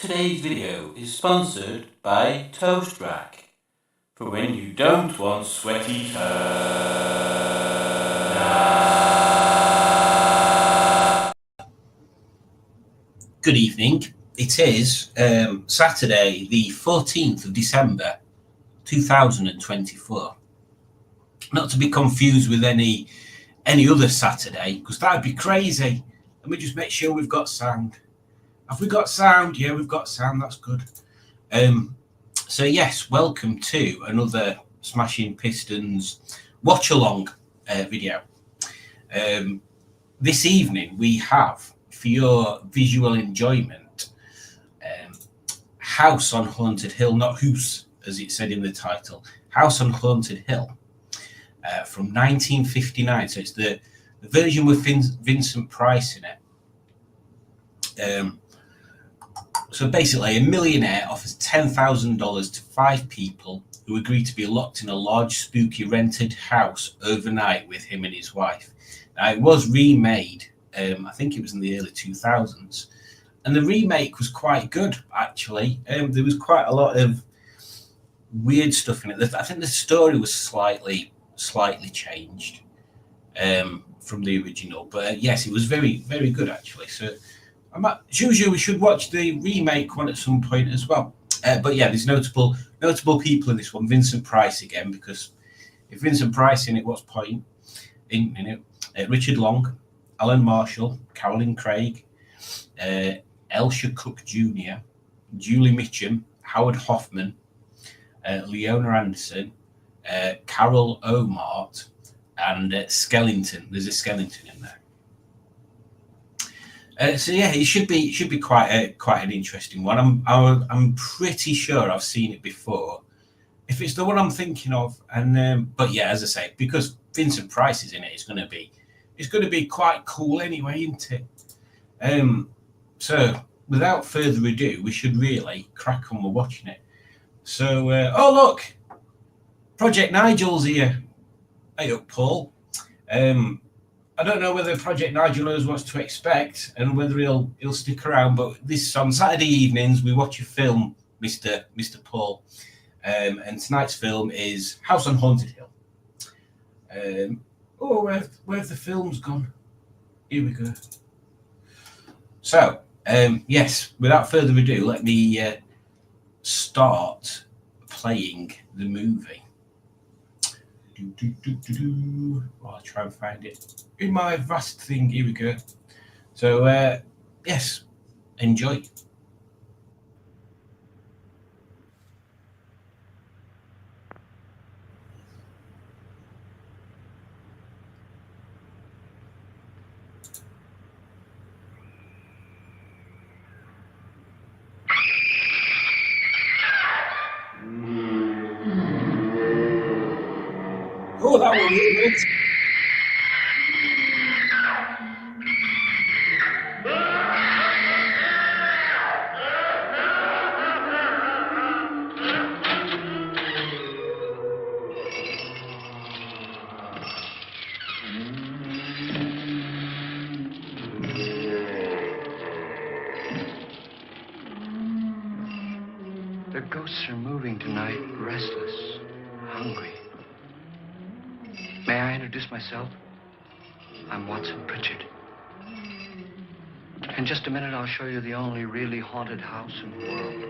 Today's video is sponsored by Toast Rack for when you don't want sweaty toast. Good evening. It is Saturday, the 14th of December, 2024. Not to be confused with any other Saturday, because that would be crazy. Let me just make sure we've got sound. Have we got sound? Yeah, we've got sound. That's good. So yes, welcome to another Smashing Pistons watch along video. This evening we have, for your visual enjoyment, House on Haunted Hill, not Hoose as it said in the title, House on Haunted Hill, from 1959. So it's the version with Vincent Price in it. So basically, a millionaire offers $10,000 to 5 people who agree to be locked in a large, spooky rented house overnight with him and his wife. Now, it was remade, I think it was in the early 2000s, and the remake was quite good, actually. There was quite a lot of weird stuff in it. I think the story was slightly changed from the original, but yes, it was very, very good, actually. So as usual, we should watch the remake one at some point as well. But yeah, there's notable people in this one. Vincent Price again, because if Vincent Price in it, what's point in it? Richard Long, Alan Marshall, Carolyn Craig, Elsha Cook Jr., Julie Mitchum, Howard Hoffman, Leona Anderson, Carol Omart, and Skellington. There's a Skellington in there. So yeah, it should be quite an interesting one. I'm pretty sure I've seen it before, if it's the one I'm thinking of. And but yeah, as I say, because Vincent Price is in it, it's going to be quite cool anyway, isn't it? So without further ado, we should really crack on with watching it. So oh look, Project Nigel's here. Hey up, Paul. I don't know whether Project Nigel knows what to expect and whether he'll stick around, but this on Saturday evenings we watch a film, Mr. Paul, and tonight's film is House on Haunted Hill. Where've the films gone? Here we go. So yes, without further ado, let me start playing the movie. I'll try and find it in my vast thing. Here we go. So yes, enjoy. Oh, that one really is. The ghosts are moving tonight, restless, hungry. May I introduce myself? I'm Watson Pritchard. In just a minute, I'll show you the only really haunted house in the world.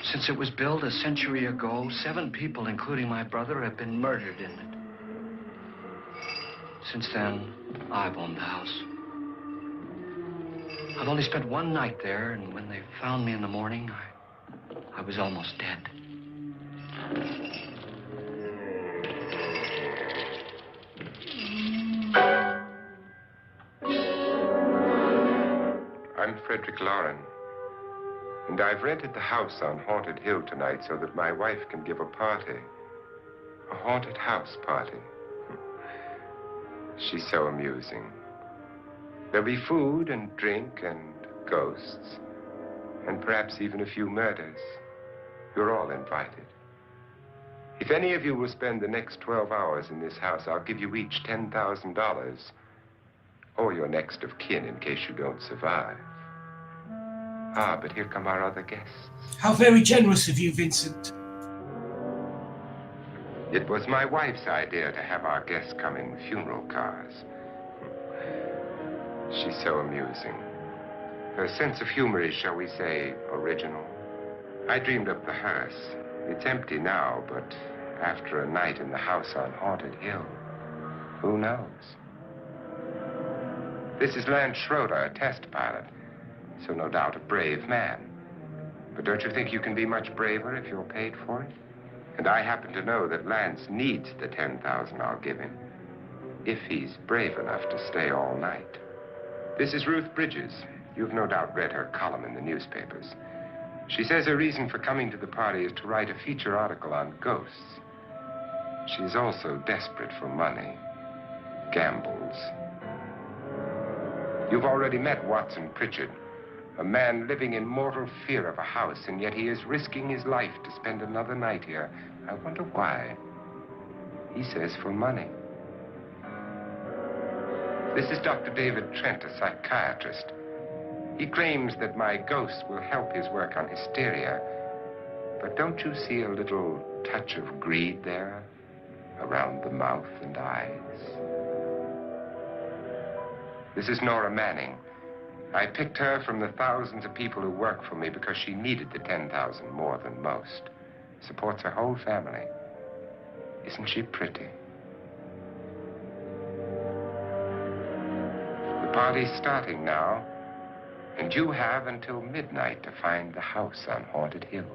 Since it was built a century ago, 7 people, including my brother, have been murdered in it. Since then, I've owned the house. I've only spent one night there, and when they found me in the morning, I was almost dead. I'm Fredrick Loren, and I've rented the house on Haunted Hill tonight so that my wife can give a party. A haunted house party. She's so amusing. There'll be food and drink and ghosts, and perhaps even a few murders. You're all invited. If any of you will spend the next 12 hours in this house, I'll give you each $10,000, or your next of kin in case you don't survive. Ah, but here come our other guests. How very generous of you, Vincent. It was my wife's idea to have our guests come in funeral cars. She's so amusing. Her sense of humor is, shall we say, original. I dreamed up the hearse. It's empty now, but after a night in the house on Haunted Hill, who knows? This is Lance Schroeder, a test pilot, so no doubt a brave man. But don't you think you can be much braver if you're paid for it? And I happen to know that Lance needs the $10,000 I'll give him, if he's brave enough to stay all night. This is Ruth Bridges. You've no doubt read her column in the newspapers. She says her reason for coming to the party is to write a feature article on ghosts. She's also desperate for money. Gambles. You've already met Watson Pritchard, a man living in mortal fear of a house, and yet he is risking his life to spend another night here. I wonder why. He says for money. This is Dr. David Trent, a psychiatrist. He claims that my ghost will help his work on hysteria. But don't you see a little touch of greed there, around the mouth and eyes? This is Nora Manning. I picked her from the thousands of people who work for me because she needed the $10,000 more than most. Supports her whole family. Isn't she pretty? The party's starting now, and you have until midnight to find the house on Haunted Hill.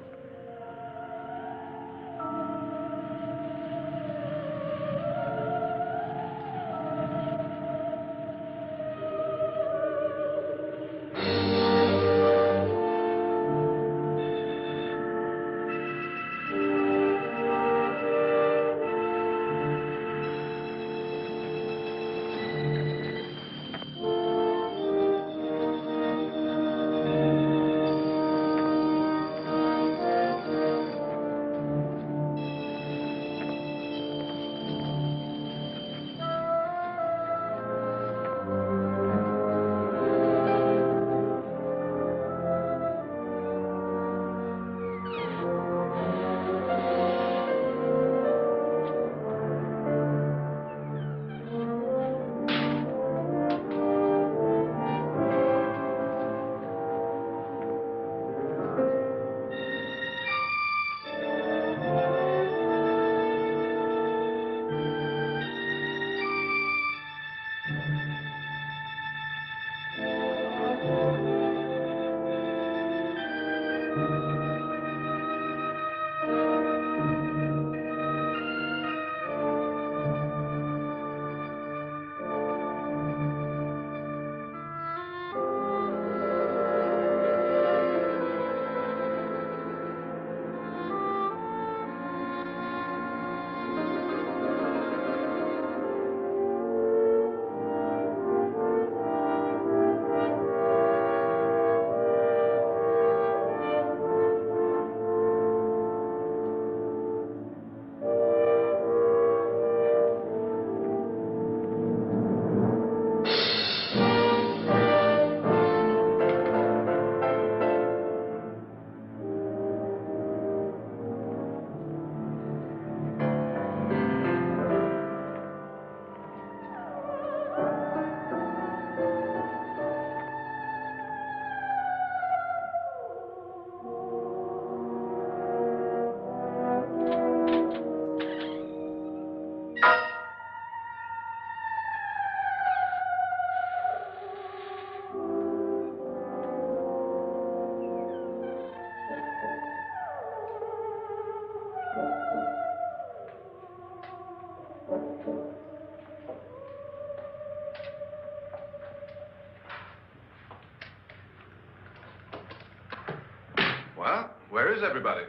Well, where is everybody?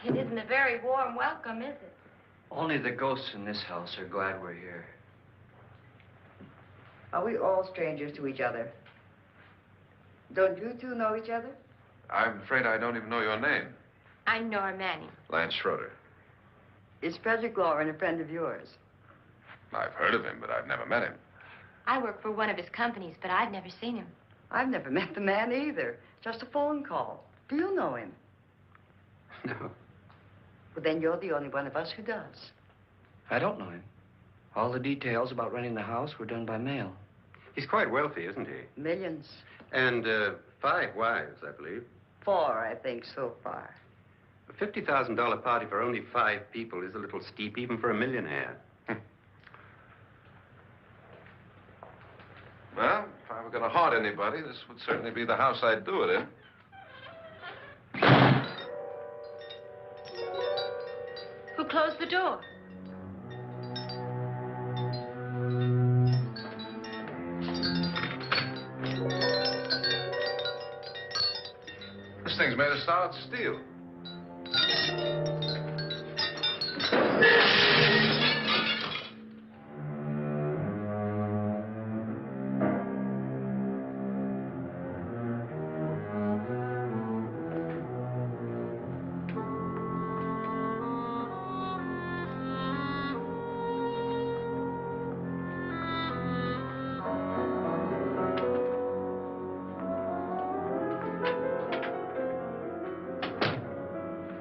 It isn't a very warm welcome, is it? Only the ghosts in this house are glad we're here. Are we all strangers to each other? Don't you two know each other? I'm afraid I don't even know your name. I'm Nora Manning. Lance Schroeder. Is Fredrick Loren a friend of yours? I've heard of him, but I've never met him. I work for one of his companies, but I've never seen him. I've never met the man either. Just a phone call. Do you know him? No, Well, then you're the only one of us who does. I don't know him. All the details about renting the house were done by mail. He's quite wealthy, isn't he? Millions. And 5 wives, I believe. 4, I think, so far. A $50,000 party for only 5 people is a little steep, even for a millionaire. Well, if I were going to haunt anybody, this would certainly be the house I'd do it in. Who closed the door? This thing's made of solid steel.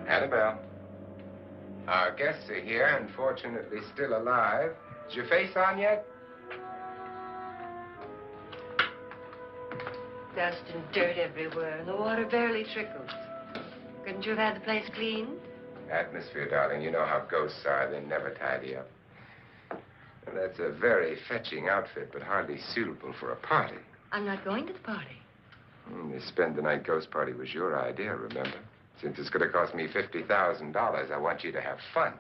Annabelle, our guests are here, unfortunately still alive. Is your face on yet? Dust and dirt everywhere, and the water barely trickles. Couldn't you have had the place cleaned? Atmosphere, darling. You know how ghosts are. They never tidy up. And that's a very fetching outfit, but hardly suitable for a party. I'm not going to the party. The spend-the-night ghost party was your idea, remember? Since it's going to cost me $50,000, I want you to have fun.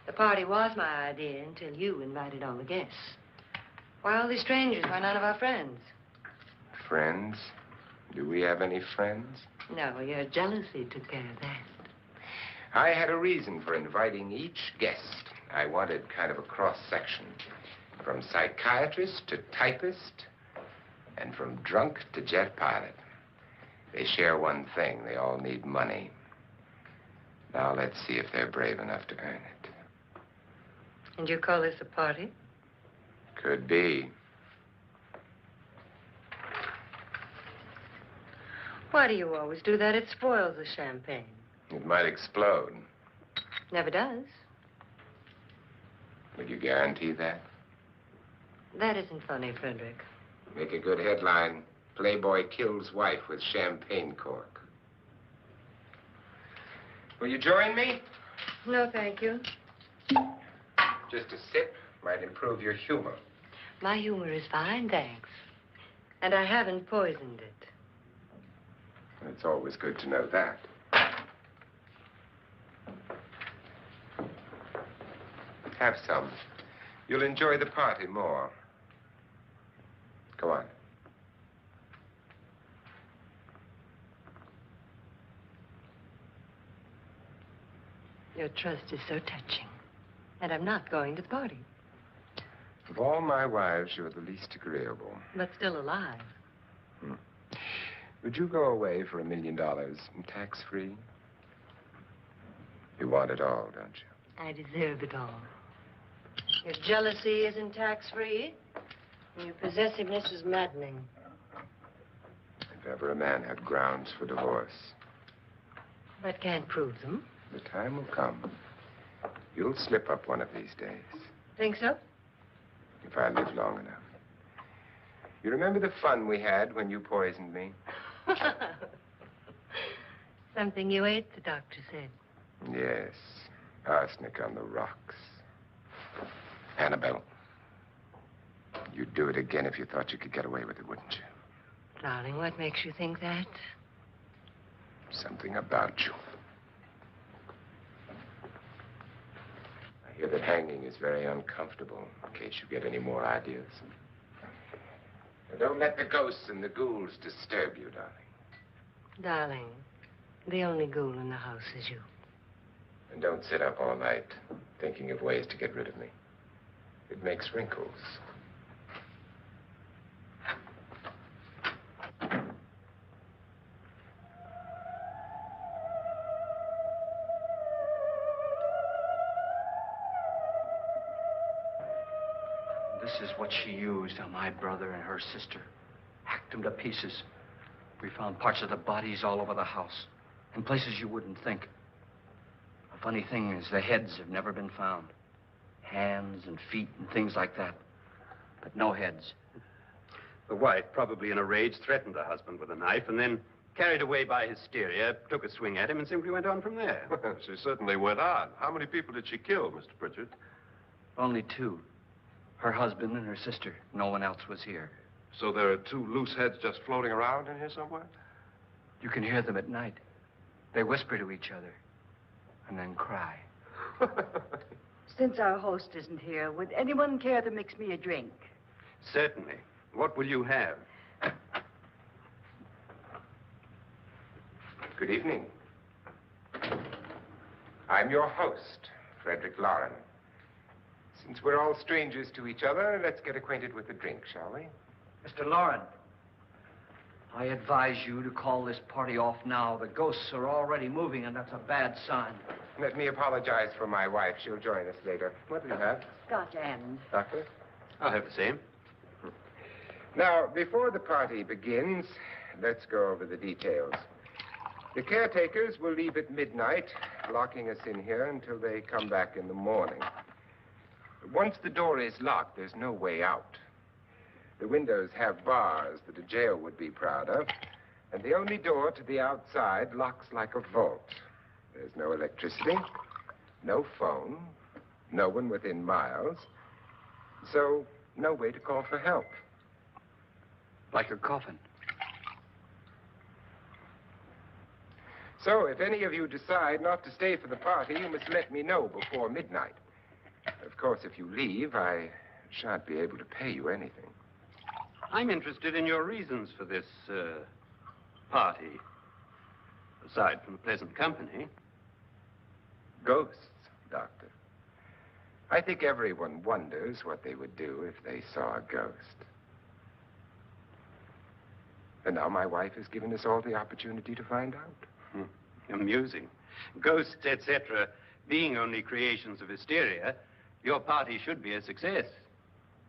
The party was my idea until you invited all the guests. Why all these strangers? Why none of our friends? Friends? Do we have any friends? No, your jealousy took care of that. I had a reason for inviting each guest. I wanted kind of a cross-section. From psychiatrist to typist, and from drunk to jet pilot. They share one thing. They all need money. Now let's see if they're brave enough to earn it. And you call this a party? Could be. Why do you always do that? It spoils the champagne. It might explode. Never does. Would you guarantee that? That isn't funny, Fredrick. Make a good headline. Playboy kills wife with champagne cork. Will you join me? No, thank you. Just a sip might improve your humor. My humor is fine, thanks. And I haven't poisoned it. It's always good to know that. Have some. You'll enjoy the party more. Go on. Your trust is so touching. And I'm not going to the party. Of all my wives, you're the least agreeable. But still alive. Would you go away for $1 million tax-free? You want it all, don't you? I deserve it all. Your jealousy isn't tax-free. And your possessiveness is maddening. If ever a man had grounds for divorce, But can't prove them. the time will come. You'll slip up one of these days, Think so? if I live long enough. You remember the fun we had when you poisoned me? Something you ate, the doctor said. Yes, arsenic on the rocks. Annabelle, you'd do it again if you thought you could get away with it, wouldn't you? Darling, what makes you think that? Something about you. I hear that hanging is very uncomfortable, in case you get any more ideas. Now, don't let the ghosts and the ghouls disturb you, darling. Darling, the only ghoul in the house is you. And don't sit up all night thinking of ways to get rid of me. It makes wrinkles. This is what she used on my brother and her sister. hacked them to pieces. We found parts of the bodies all over the house, in places you wouldn't think. The funny thing is the heads have never been found. Hands and feet and things like that. But no heads. The wife, probably in a rage, threatened her husband with a knife and then, carried away by hysteria, took a swing at him and simply went on from there. She certainly went on. How many people did she kill, Mr. Pritchard? Only two. Her husband and her sister. No one else was here. So there are two loose heads just floating around in here somewhere? You can hear them at night. They whisper to each other and then cry. Since our host isn't here, would anyone care to mix me a drink? Certainly. What will you have? Good evening. I'm your host, Fredrick Loren. Since we're all strangers to each other, let's get acquainted with a drink, shall we? Mr. Loren, I advise you to call this party off now. The ghosts are already moving, and that's a bad sign. Let me apologize for my wife. She'll join us later. What do you have? Scotch and. Doctor? I'll have the same. Now, before the party begins, let's go over the details. The caretakers will leave at midnight, locking us in here until they come back in the morning. Once the door is locked, there's no way out. The windows have bars that a jail would be proud of, and the only door to the outside locks like a vault. There's no electricity, no phone, no one within miles, so no way to call for help. Like a coffin. So if any of you decide not to stay for the party, you must let me know before midnight. Of course, if you leave, I shan't be able to pay you anything. I'm interested in your reasons for this, party. Aside from pleasant company. Ghosts, Doctor. I think everyone wonders what they would do if they saw a ghost. And now my wife has given us all the opportunity to find out. Amusing. Ghosts, etc., being only creations of hysteria, your party should be a success.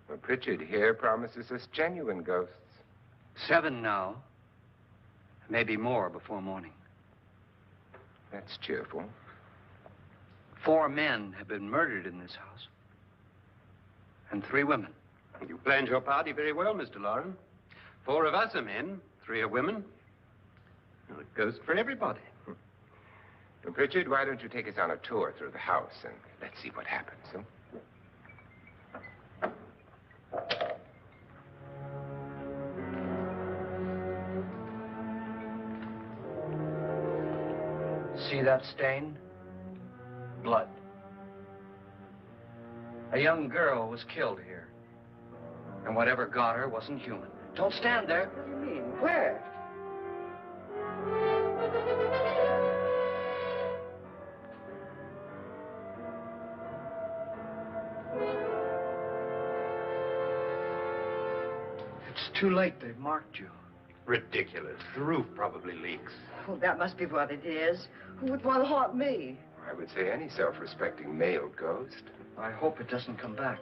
Well, Pritchard here promises us genuine ghosts. 7 now. Maybe more before morning. That's cheerful. 4 men have been murdered in this house. And 3 women. You planned your party very well, Mr. Loren. 4 of us are men, 3 are women. Well, a ghost for everybody. Well, Pritchard, why don't you take us on a tour through the house and let's see what happens, huh? See that stain? Blood. A young girl was killed here. And whatever got her wasn't human. Don't stand there. What do you mean? Where? It's too late. They've marked you. Ridiculous. The roof probably leaks. Oh, that must be what it is. Who would want to haunt me? I would say any self-respecting male ghost. I hope it doesn't come back.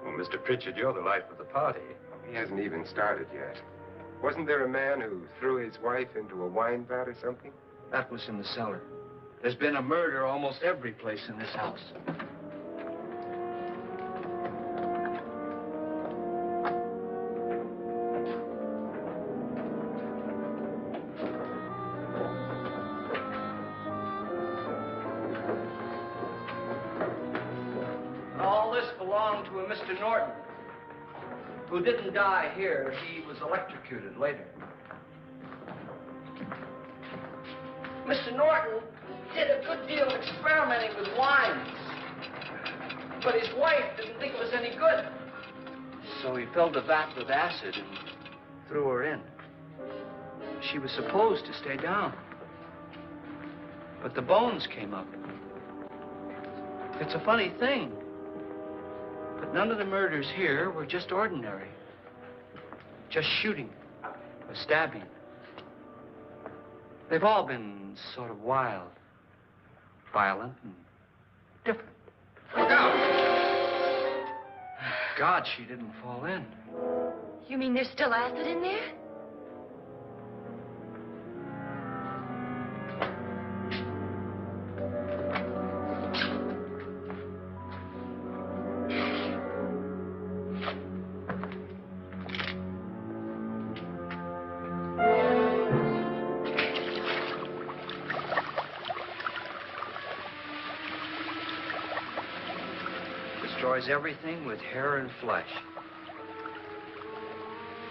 Well, Mr. Pritchard, you're the life of the party. He hasn't even started yet. Wasn't there a man who threw his wife into a wine vat or something? That was in the cellar. There's been a murder almost every place in this house. All this belonged to a Mr. Norton, who didn't die here. He was electrocuted later. Mr. Norton did a good deal of experimenting with wines, but his wife didn't think it was any good. So he filled the vat with acid and threw her in. She was supposed to stay down, but the bones came up. It's a funny thing, but none of the murders here were just ordinary. Just shooting or stabbing. They've all been sort of wild, violent, and different. Look out! God, she didn't fall in. You mean there's still acid in there? destroys everything with hair and flesh.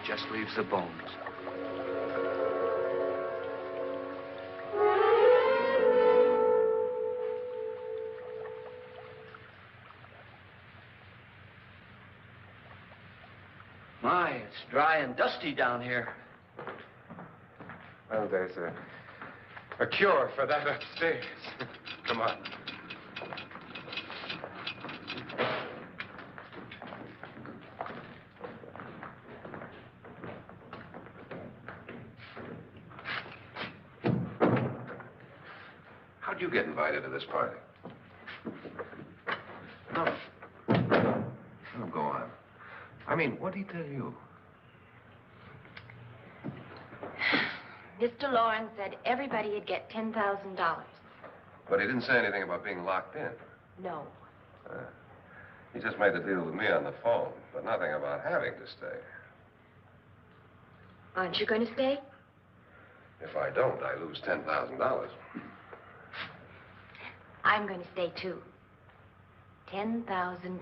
Just leaves the bones. My, it's dry and dusty down here. Well, there's a cure for that upstairs. Come on. How'd you get invited to this party? No. Oh, go on. I mean, what did he tell you? Mr. Loren said everybody'd get $10,000. But he didn't say anything about being locked in. No. He just made the deal with me on the phone, but nothing about having to stay. Aren't you going to stay? If I don't, I lose $10,000. I'm going to stay, too. $10,000.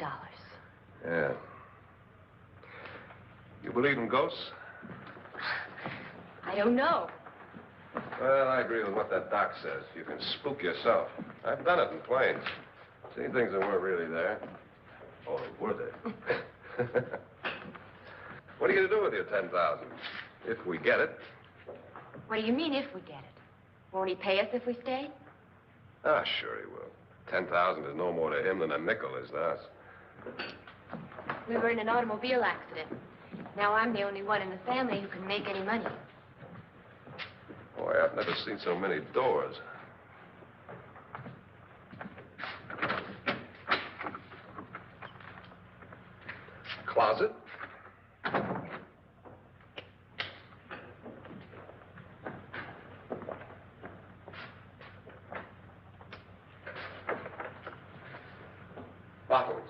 Yeah. You believe in ghosts? I don't know. Well, I agree with what that doc says. You can spook yourself. I've done it in planes. Seen things that weren't really there. Oh, were they? What are you going to do with your $10,000? If we get it. What do you mean, if we get it? Won't he pay us if we stay? Ah, sure he will. 10,000 is no more to him than a nickel is to us. We were in an automobile accident. Now I'm the only one in the family who can make any money. Boy, I've never seen so many doors. Closet? Bottles.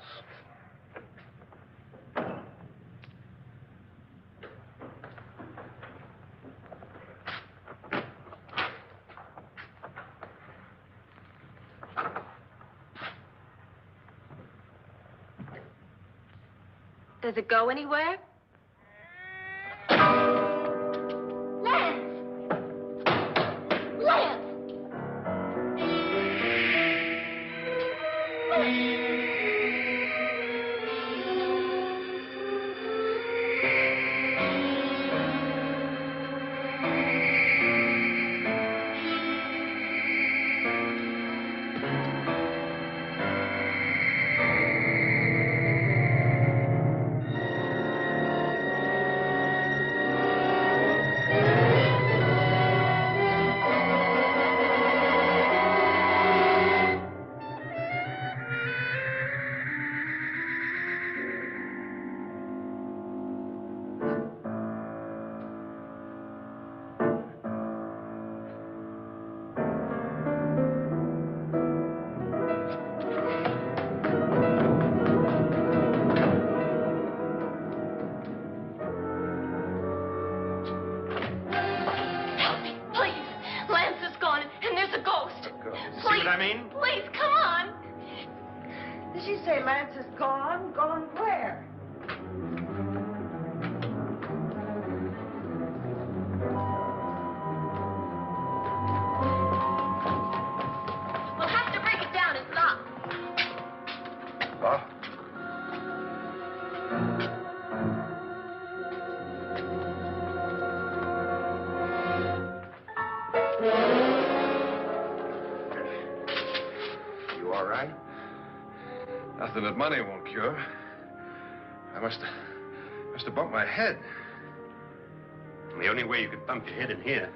Does it go anywhere? Please, come on. Did she say Lance is gone? Gone where? We'll have to break it down. It's locked. Locked? You all right? Nothing that money won't cure. I must have bumped my head. The only way you could bump your head in here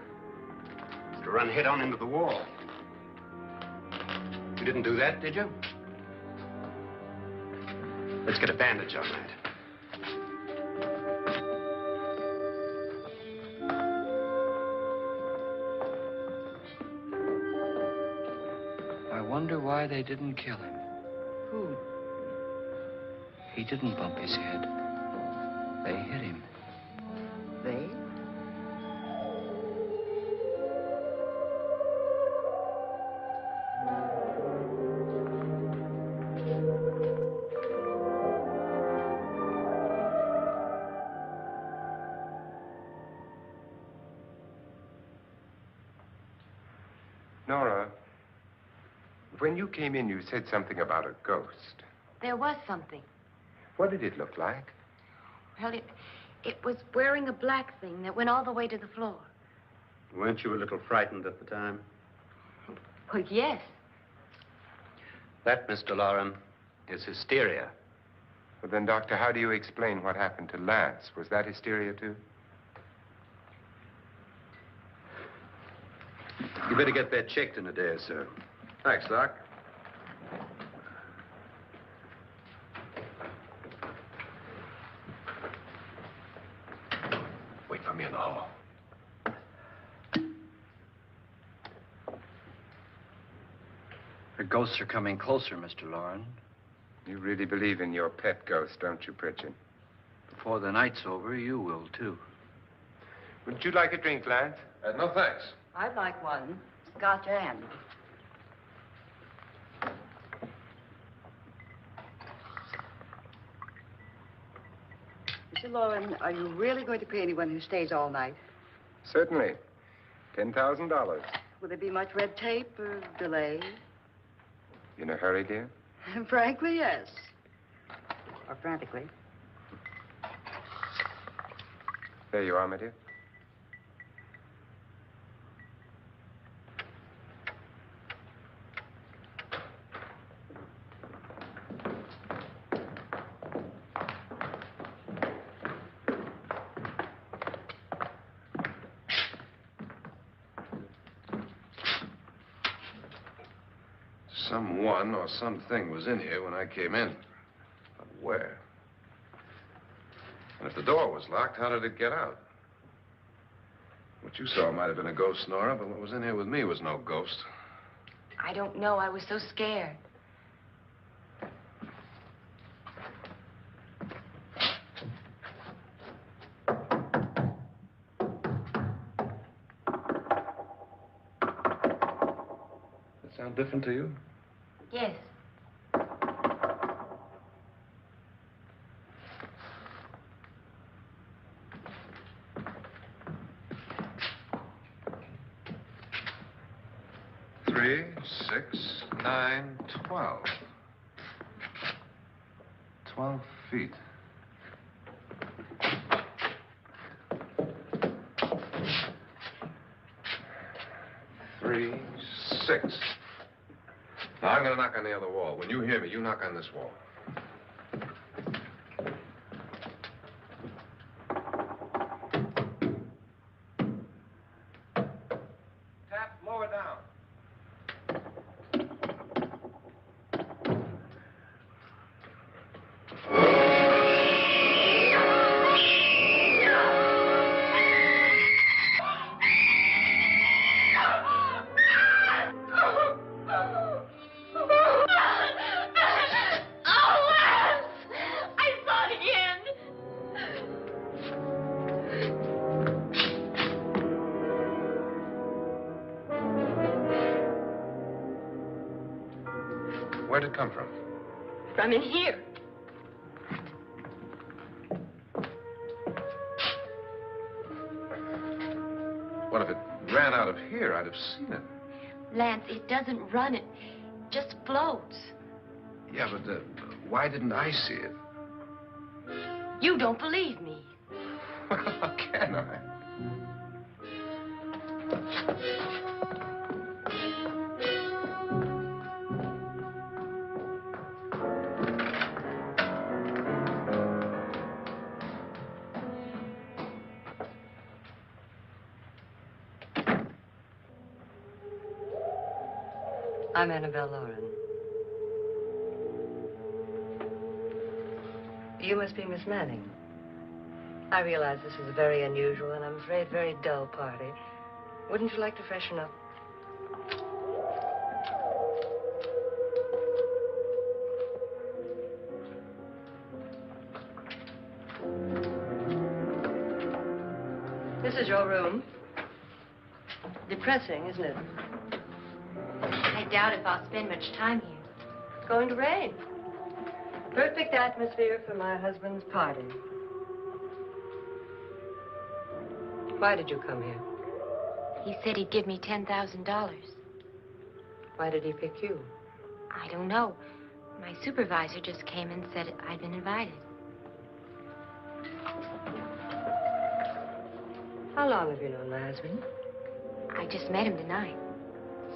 is to run head on into the wall. You didn't do that, did you? Let's get a bandage on that. I wonder why they didn't kill him. Who? He didn't bump his head. They hit him. They? Nora, when you came in, you said something about a ghost. There was something. What did it look like? Well, it was wearing a black thing that went all the way to the floor. Weren't you a little frightened at the time? Well, yes. That, Mr. Loren, is hysteria. Well, then, Doctor, how do you explain what happened to Lance? Was that hysteria, too? You better get that checked in a day or so. Thanks, Doc. Wait for me in the hall. The ghosts are coming closer, Mr. Loren. You really believe in your pet ghost, don't you, Pritchard? Before the night's over, you will, too. Would you like a drink, Lance? No, thanks. I'd like one. Scotch and. Mr. Loren, are you really going to pay anyone who stays all night? Certainly. $10,000. Will there be much red tape or delay? You in a hurry, dear? Frankly, yes. Or frantically. There you are, my dear. Someone or something was in here when I came in. But where? And if the door was locked, how did it get out? What you saw might have been a ghost, Nora, but what was in here with me was no ghost. I don't know. I was so scared. That sound different to you? Yes. Three, 6, 9, 12. 12 feet. Three, 6. Now, I'm going to knock on the other wall. When you hear me, you knock on this wall. Tap lower down. Where'd it come from? From in here. What if it ran out of here? I'd have seen it. Lance, it doesn't run. It just floats. Yeah, but why didn't I see it? You don't believe me. Well, how can I? I'm Annabelle Loren. You must be Miss Manning. I realize this is a very unusual and I'm afraid very dull party. Wouldn't you like to freshen up? This is your room. Depressing, isn't it? I doubt if I'll spend much time here. It's going to rain. Perfect atmosphere for my husband's party. Why did you come here? He said he'd give me $10,000. Why did he pick you? I don't know. My supervisor just came and said I'd been invited. How long have you known my husband? I just met him tonight.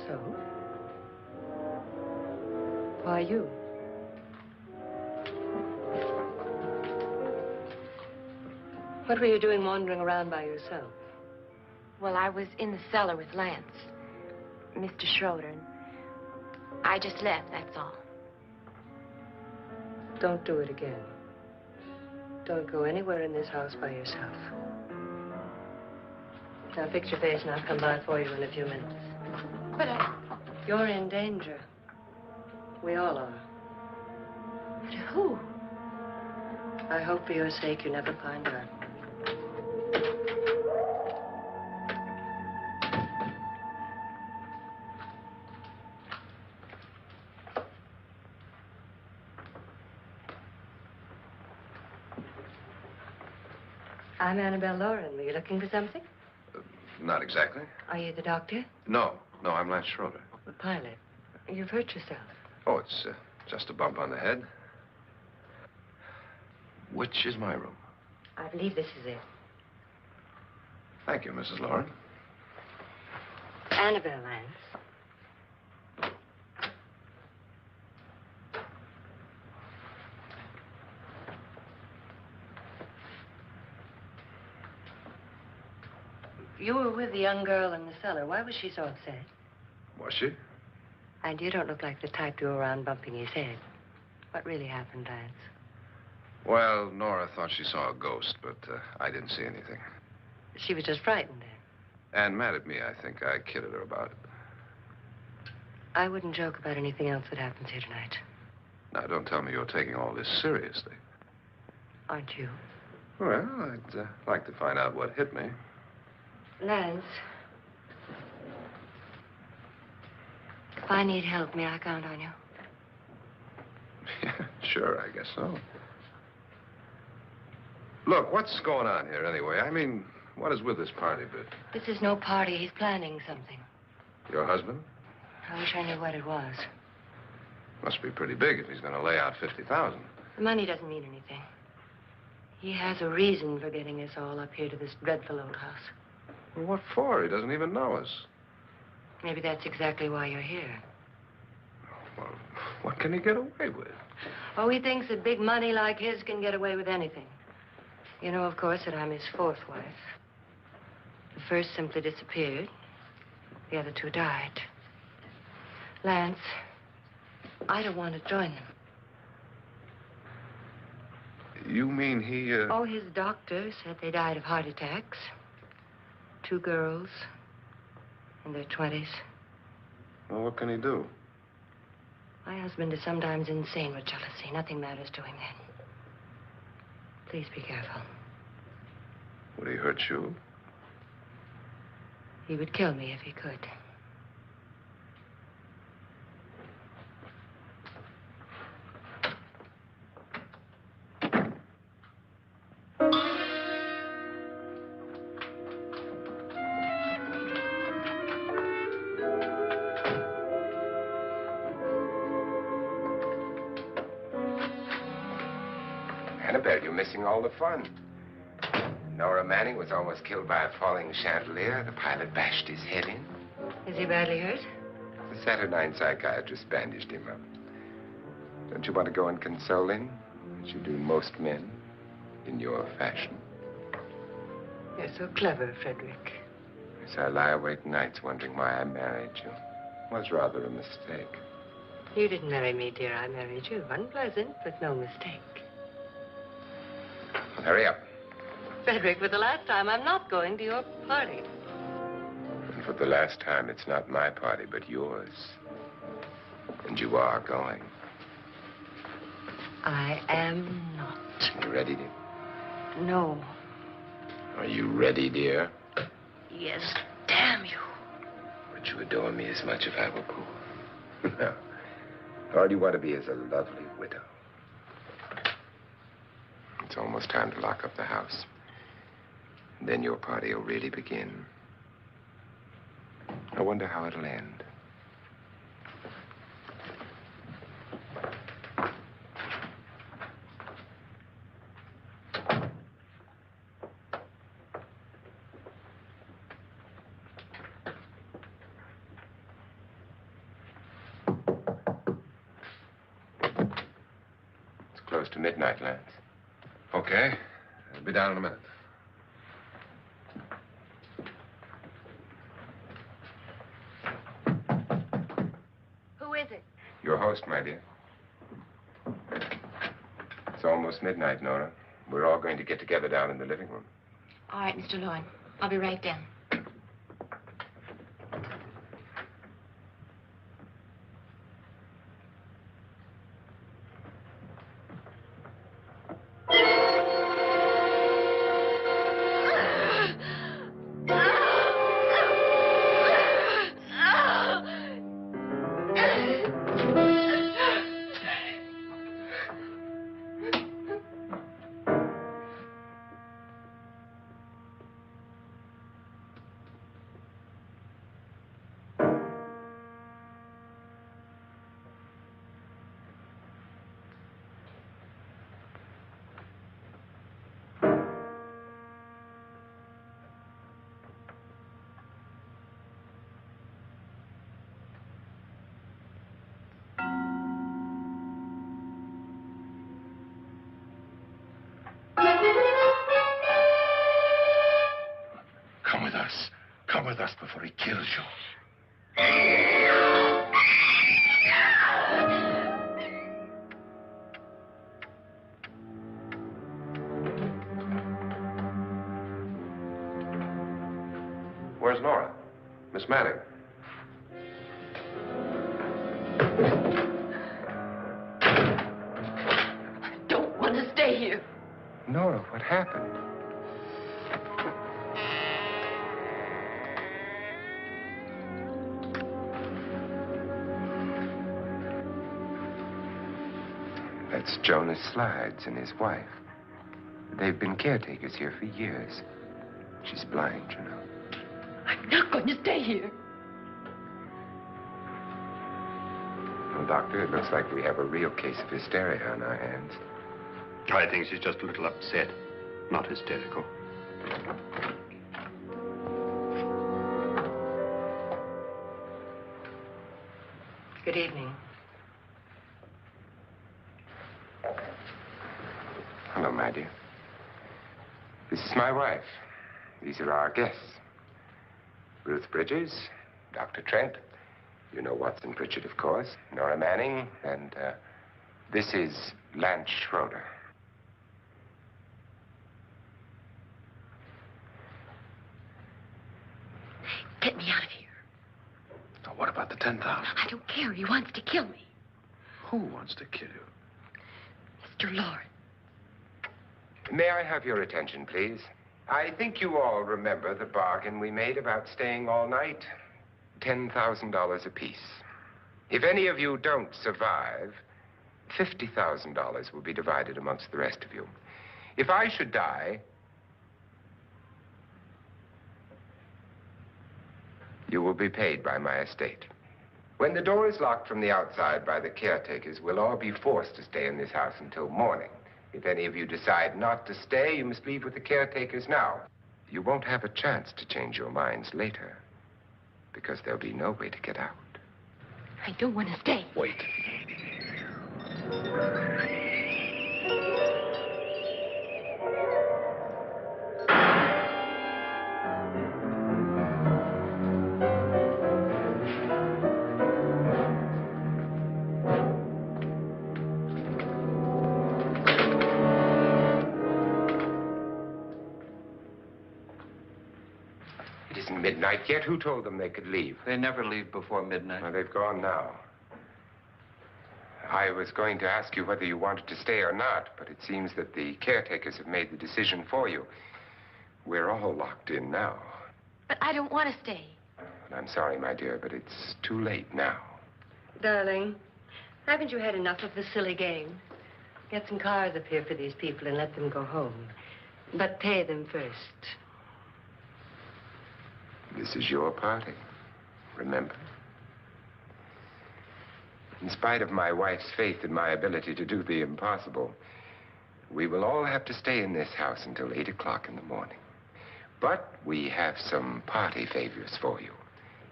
So? Why you? What were you doing wandering around by yourself? Well, I was in the cellar with Lance, Mr. Schroeder, and I just left, that's all. Don't do it again. Don't go anywhere in this house by yourself. Now fix your face and I'll come by for you in a few minutes. But You're in danger. We all are. But who? I hope for your sake you never find out. I'm Annabelle Loren. Were you looking for something? Not exactly. Are you the doctor? No, I'm Lance Schroeder. The pilot. You've hurt yourself. Oh, it's just a bump on the head. Which is my room? I believe this is it. Thank you, Mrs. Loren. Annabelle, Lance. You were with the young girl in the cellar. Why was she so upset? Was she? And you don't look like the type to go around bumping his head. What really happened, Lance? Well, Nora thought she saw a ghost, but I didn't see anything. She was just frightened then. And mad at me, I think. I kidded her about it. I wouldn't joke about anything else that happens here tonight. Now, don't tell me you're taking all this seriously. Aren't you? Well, I'd like to find out what hit me. Lance. If I need help, may I count on you? Yeah, sure, I guess so. Look, what's going on here anyway? I mean, what is with this party bit? This is no party. He's planning something. Your husband? I wish I knew what it was. Must be pretty big if he's going to lay out 50,000. The money doesn't mean anything. He has a reason for getting us all up here to this dreadful old house. Well, what for? He doesn't even know us. Maybe that's exactly why you're here. Well, what can he get away with? Oh, he thinks that big money like his can get away with anything. You know, of course, that I'm his fourth wife. The first simply disappeared. The other two died. Lance, I don't want to join them. You mean he, Oh, his doctor said they died of heart attacks. 2 girls in their 20s. Well, what can he do? My husband is sometimes insane with jealousy. Nothing matters to him then. Please be careful. Would he hurt you? He would kill me if he could. Annabelle, you're missing all the fun. Nora Manning was almost killed by a falling chandelier. The pilot bashed his head in. Is he badly hurt? The Saturnine psychiatrist bandaged him up. Don't you want to go and console him, as you do most men, in your fashion? You're so clever, Fredrick. Yes, I lie awake nights wondering why I married you. It was rather a mistake. You didn't marry me, dear. I married you. Unpleasant, but no mistake. Hurry up. Fredrick, for the last time, I'm not going to your party. And for the last time, it's not my party, but yours. And you are going. I am not. You ready, dear? No. Are you ready, dear? Yes, damn you. Would you adore me as much if I were poor? No. All you want to be is a lovely widow. It's almost time to lock up the house. And then your party will really begin. I wonder how it'll end. close to midnight, Lance. Okay. I'll be down in a minute. Who is it? Your host, my dear. It's almost midnight, Nora. We're all going to get together down in the living room. All right, Mr. Loren. I'll be right down. Come with us. Come with us before he kills you. Where's Nora? Miss Manning. I don't want to stay here. Nora, what happened? That's Jonas Slides and his wife. They've been caretakers here for years. She's blind, you know. I'm not going to stay here. Well, Doctor, it looks like we have a real case of hysteria on our hands. I think she's just a little upset, not hysterical. Good evening. Hello, my dear. This is my wife. These are our guests. Ruth Bridges, Dr. Trent. You know Watson Pritchard, of course. Nora Manning, and this is Lance Schroeder. Get me out of here. Now, what about the 10,000? I don't care. He wants to kill me. Who wants to kill you? Mr. Loren. May I have your attention, please? I think you all remember the bargain we made about staying all night. $10,000 apiece. If any of you don't survive, $50,000 will be divided amongst the rest of you. If I should die, you will be paid by my estate. When the door is locked from the outside by the caretakers, we'll all be forced to stay in this house until morning. If any of you decide not to stay, you must leave with the caretakers now. You won't have a chance to change your minds later, because there'll be no way to get out. I don't want to stay. Wait. It isn't midnight yet. Who told them they could leave? They never leave before midnight. Well, they've gone now. I was going to ask you whether you wanted to stay or not, but it seems that the caretakers have made the decision for you. We're all locked in now. But I don't want to stay. And I'm sorry, my dear, but it's too late now. Darling, haven't you had enough of the silly game? Get some cars up here for these people and let them go home. But pay them first. This is your party, remember? In spite of my wife's faith in my ability to do the impossible, we will all have to stay in this house until 8 o'clock in the morning. But we have some party favors for you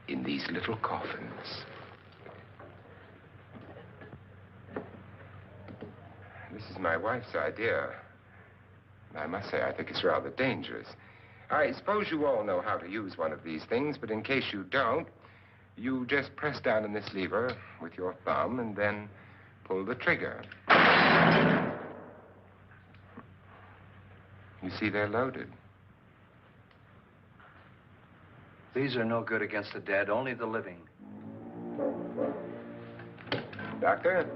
in these little coffins. This is my wife's idea. I must say, I think it's rather dangerous. I suppose you all know how to use one of these things, but in case you don't, you just press down on this lever with your thumb and then pull the trigger. You see, they're loaded. These are no good against the dead, only the living. Doctor?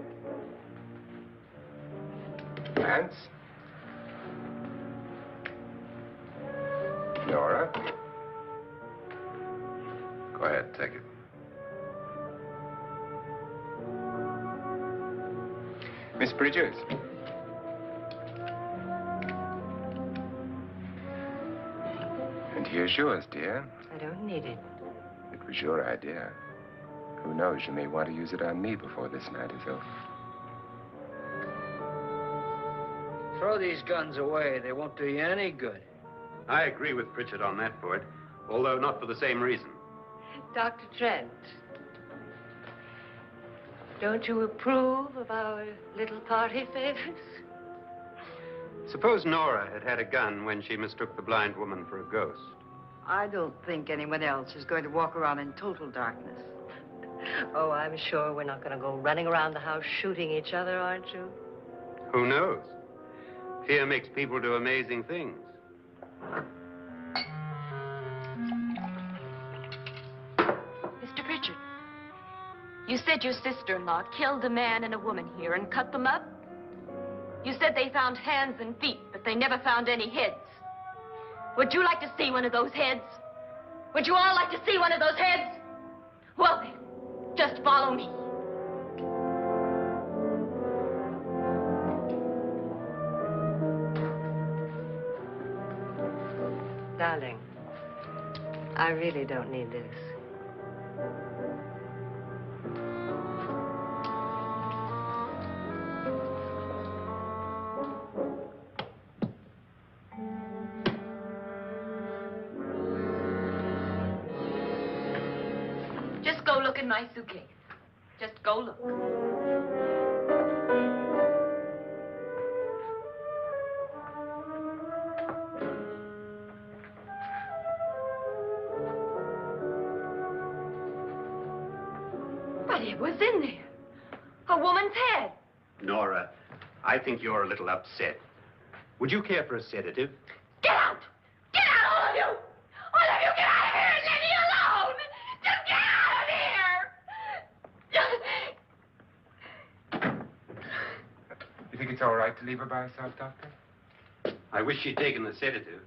Lance? Nora? Go ahead, take it. Miss Bridges? And here's yours, dear. I don't need it. It was your idea. Who knows, you may want to use it on me before this night is over. Throw these guns away. They won't do you any good. I agree with Pritchard on that point, although not for the same reason. Dr. Trent, don't you approve of our little party favors? Suppose Nora had had a gun when she mistook the blind woman for a ghost. I don't think anyone else is going to walk around in total darkness. Oh, I'm sure we're not going to go running around the house shooting each other, aren't you? Who knows? Fear makes people do amazing things. Mr. Pritchard, you said your sister-in-law killed a man and a woman here and cut them up? You said they found hands and feet, but they never found any heads. Would you like to see one of those heads? Would you all like to see one of those heads? Well, then, just follow me. Darling, I really don't need this. Just go look in my suitcase. Just go look. But it was in there. A woman's head. Nora, I think you're a little upset. Would you care for a sedative? Get out! Get out, all of you! All of you, get out of here and leave me alone! Just get out of here! You think it's all right to leave her by herself, Doctor? I wish she'd taken the sedative.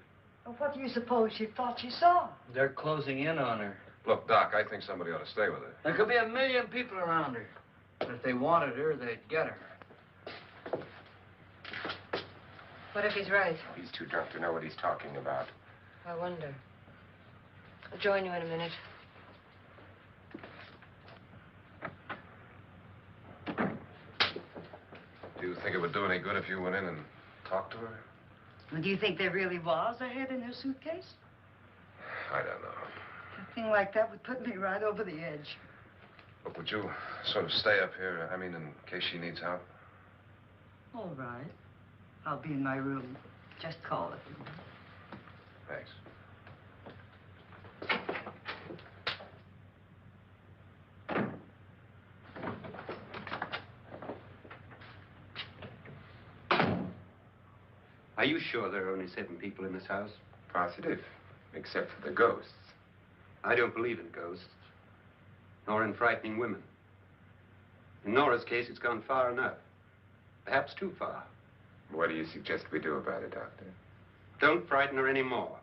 Well, what do you suppose she thought she saw? They're closing in on her. Look, Doc, I think somebody ought to stay with her. There could be 1 million people around her. But if they wanted her, they'd get her. What if he's right? He's too drunk to know what he's talking about. I wonder. I'll join you in a minute. Do you think it would do any good if you went in and talked to her? Well, do you think there really was a head in her suitcase? I don't know. A thing like that would put me right over the edge. Look, would you sort of stay up here, I mean, in case she needs help? All right. I'll be in my room. Just call if you want. Thanks. Are you sure there are only 7 people in this house? Positive, except for the ghosts. I don't believe in ghosts, nor in frightening women. In Nora's case, it's gone far enough. Perhaps too far. What do you suggest we do about it, Doctor? Don't frighten her anymore.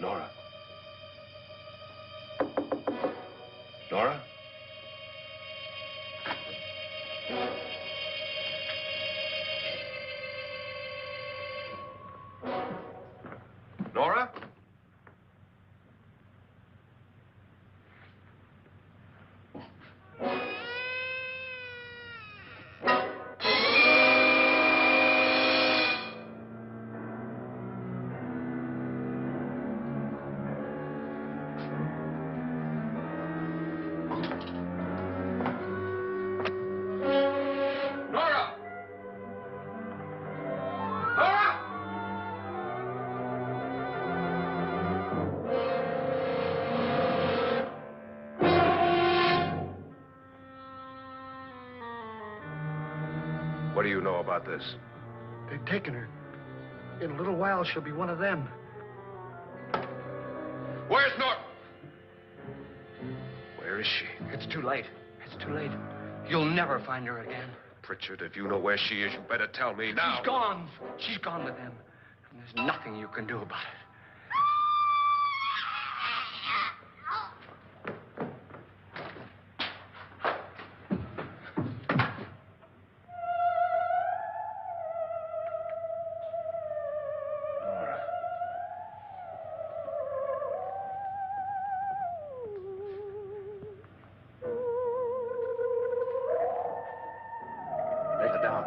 Nora? Nora? Nora? What do you know about this? They've taken her. In a little while, she'll be one of them. Where's Norton? Where is she? It's too late. It's too late. You'll never find her again. Pritchard, if you know where she is, you better tell me now. She's gone. She's gone with them. And there's nothing you can do about it. Lay her down.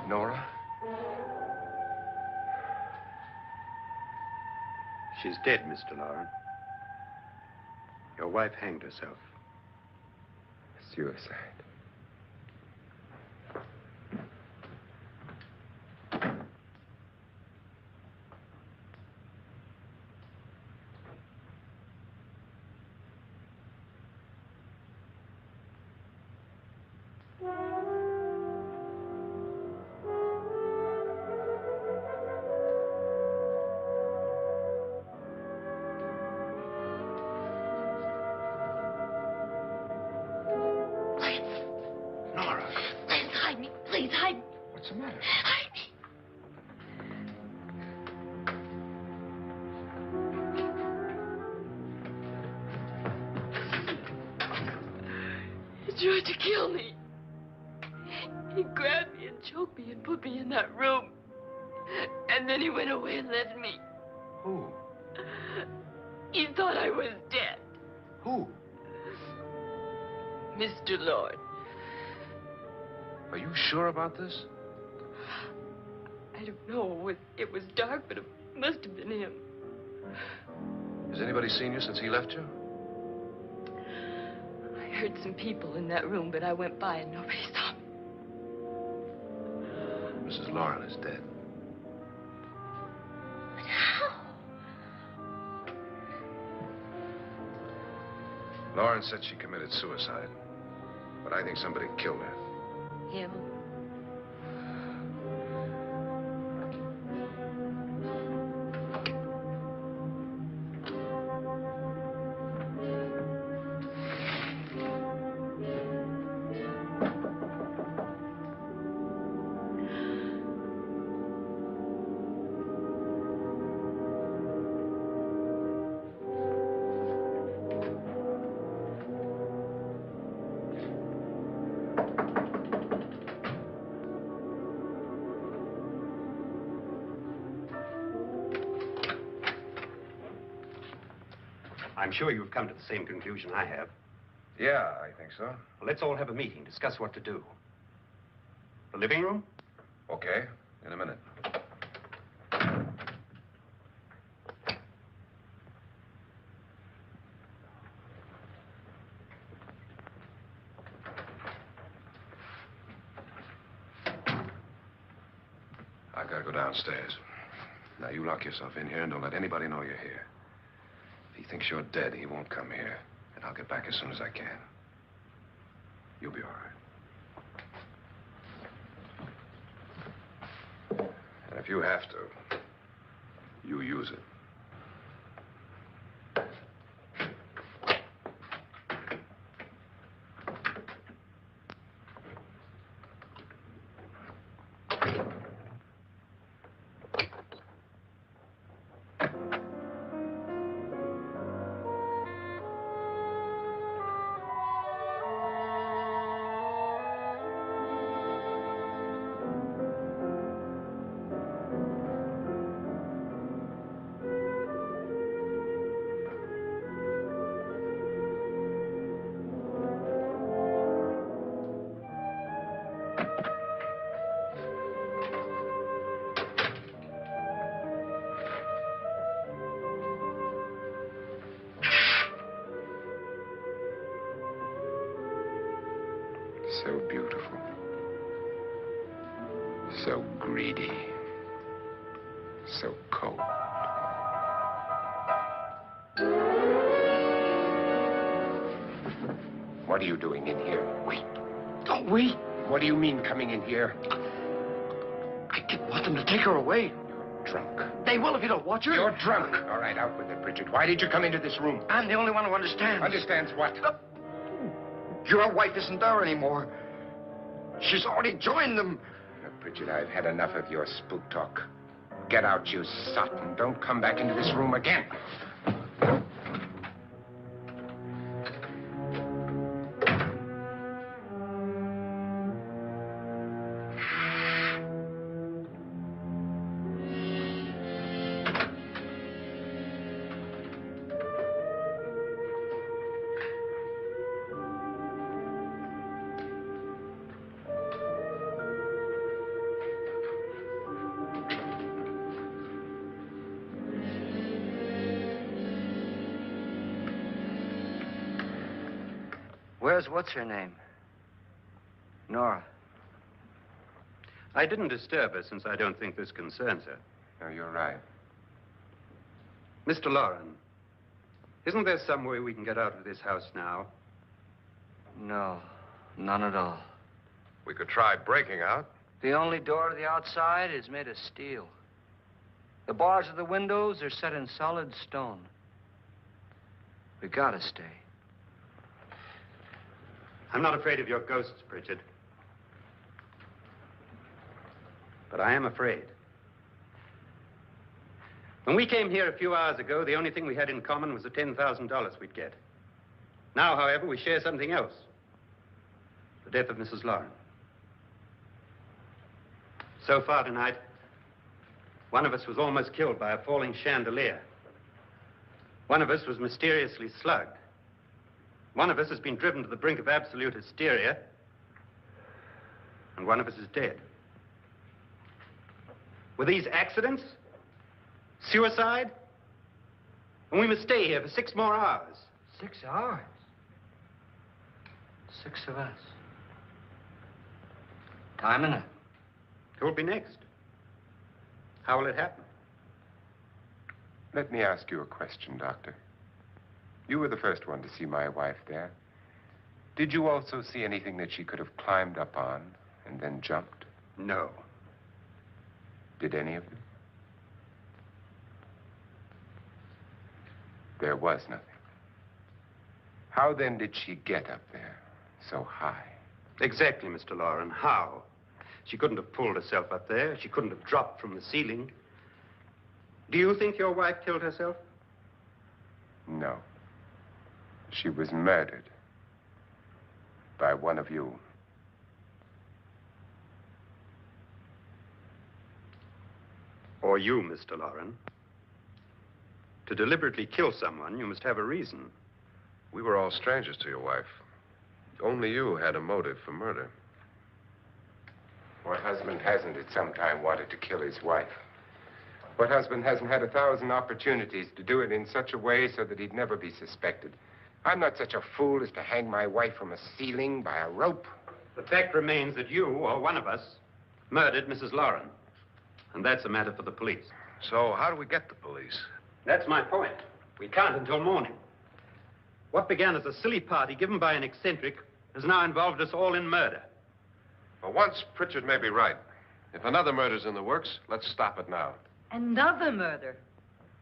Nora? She's dead, Mr. Loren. Your wife hanged herself. Suicide. Nora. Please hide me. Please hide me. What's the matter? Hide me. He tried to kill me. He grabbed me and choked me and put me in that room. And then he went away and left me. Who? He thought I was dead. Who? Mr. Lord. Are you sure about this? I don't know. It was dark, but it must have been him. Has anybody seen you since he left you? I heard some people in that room, but I went by and nobody saw me. Mrs. Loren is dead. But how? Loren said she committed suicide, but I think somebody killed her. Him? I'm sure you've come to the same conclusion I have. Yeah, I think so. Well, let's all have a meeting, discuss what to do. The living room? Okay, in a minute. I've got to go downstairs. Now, you lock yourself in here and don't let anybody know you're here. If he thinks you're dead, he won't come here. And I'll get back as soon as I can. You'll be all right. And if you have to, you use it. So beautiful. So greedy. So cold. What are you doing in here? Wait. Don't wait. What do you mean coming in here? I didn't want them to take her away. You're drunk. They will if you don't watch her. You're drunk. All right, out with it, Bridget. Why did you come into this room? I'm the only one who understands. Understands what? Your wife isn't there anymore. She's already joined them. Look, Bridget, I've had enough of your spook talk. Get out, you sot, and don't come back into this room again. Where's what's-her-name? Nora. I didn't disturb her since I don't think this concerns her. No, you're right. Mr. Loren, isn't there some way we can get out of this house now? No, none at all. We could try breaking out. The only door to the outside is made of steel. The bars of the windows are set in solid stone. We gotta stay. I'm not afraid of your ghosts, Pritchard. But I am afraid. When we came here a few hours ago, the only thing we had in common was the $10,000 we'd get. Now, however, we share something else. The death of Mrs. Loren. So far tonight, one of us was almost killed by a falling chandelier. One of us was mysteriously slugged. One of us has been driven to the brink of absolute hysteria, and one of us is dead. Were these accidents? Suicide? And we must stay here for 6 more hours. 6 hours? 6 of us. Time enough. Who will be next? How will it happen? Let me ask you a question, Doctor. You were the first one to see my wife there. Did you also see anything that she could have climbed up on and then jumped? No. Did any of you? There was nothing. How then did she get up there so high? Exactly, Mr. Loren. How? She couldn't have pulled herself up there. She couldn't have dropped from the ceiling. Do you think your wife killed herself? No. She was murdered by one of you. Or you, Mr. Loren. To deliberately kill someone, you must have a reason. We were all strangers to your wife. Only you had a motive for murder. What husband hasn't at some time wanted to kill his wife? What husband hasn't had 1,000 opportunities to do it in such a way so that he'd never be suspected? I'm not such a fool as to hang my wife from a ceiling by a rope. The fact remains that you, or one of us, murdered Mrs. Loren. And that's a matter for the police. So how do we get the police? That's my point. We can't until morning. What began as a silly party given by an eccentric has now involved us all in murder. For once, Pritchard may be right. If another murder's in the works, let's stop it now. Another murder?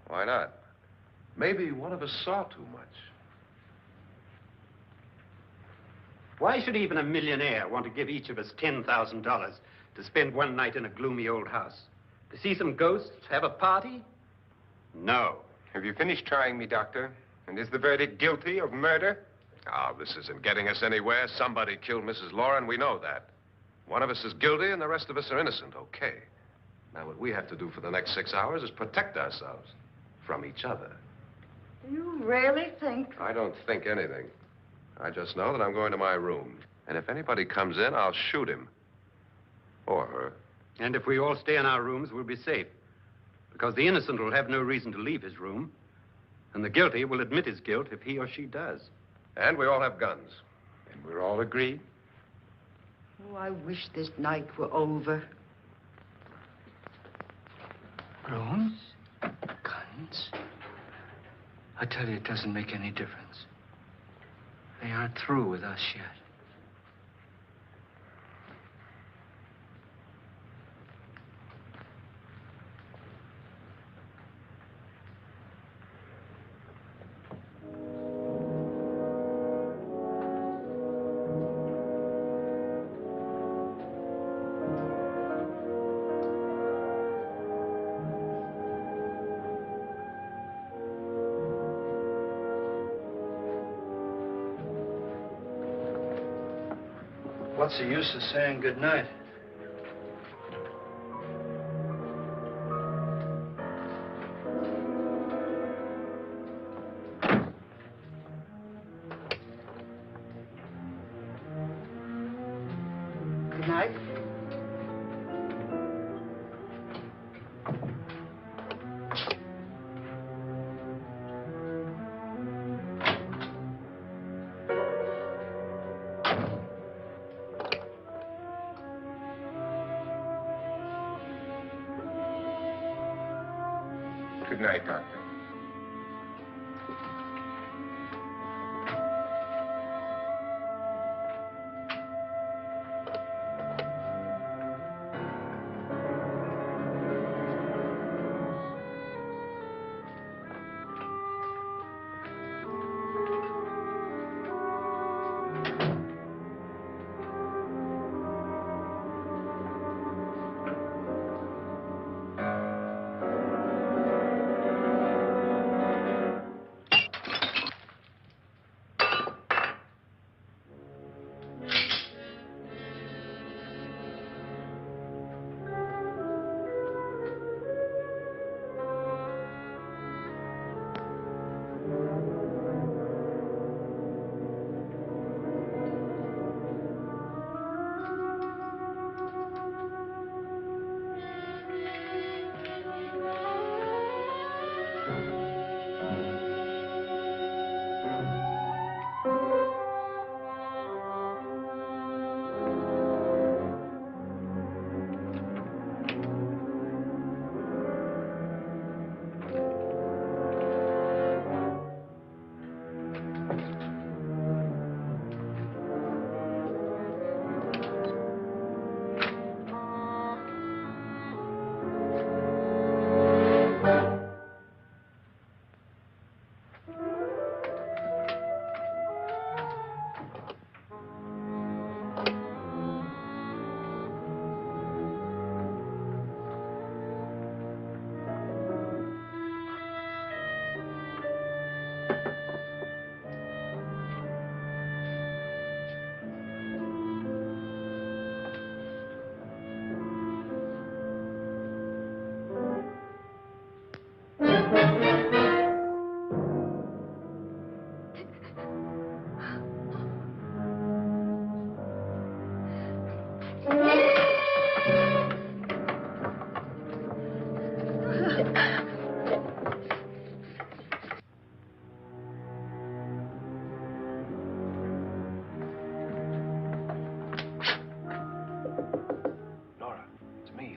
Why not? Maybe one of us saw too much. Why should even a millionaire want to give each of us $10,000 to spend one night in a gloomy old house? To see some ghosts, have a party? No. Have you finished trying me, Doctor? And is the verdict guilty of murder? Oh, this isn't getting us anywhere. Somebody killed Mrs. Loren, we know that. One of us is guilty and the rest of us are innocent, okay. Now, what we have to do for the next 6 hours is protect ourselves from each other. You really think? I don't think anything. I just know that I'm going to my room. And if anybody comes in, I'll shoot him. Or her. And if we all stay in our rooms, we'll be safe. Because the innocent will have no reason to leave his room. And the guilty will admit his guilt if he or she does. And we all have guns. And we're all agreed? Oh, I wish this night were over. Brooms? Guns? I tell you, it doesn't make any difference. They aren't through with us yet. What's the use of saying goodnight? Good night. Good night, Doctor.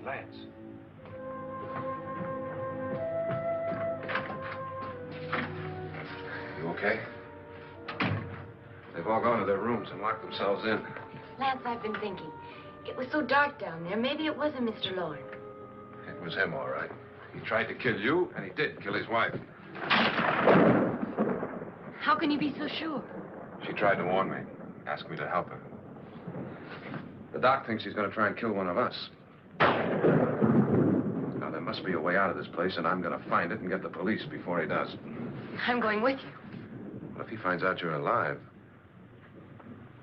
Lance. You okay? They've all gone to their rooms and locked themselves in. Lance, I've been thinking. It was so dark down there. Maybe it wasn't Mr. Loren. It was him, all right. He tried to kill you, and he did kill his wife. How can you be so sure? She tried to warn me, asked me to help her. The doc thinks he's going to try and kill one of us. Now, there must be a way out of this place, and I'm going to find it and get the police before he does. I'm going with you. What if he finds out you're alive?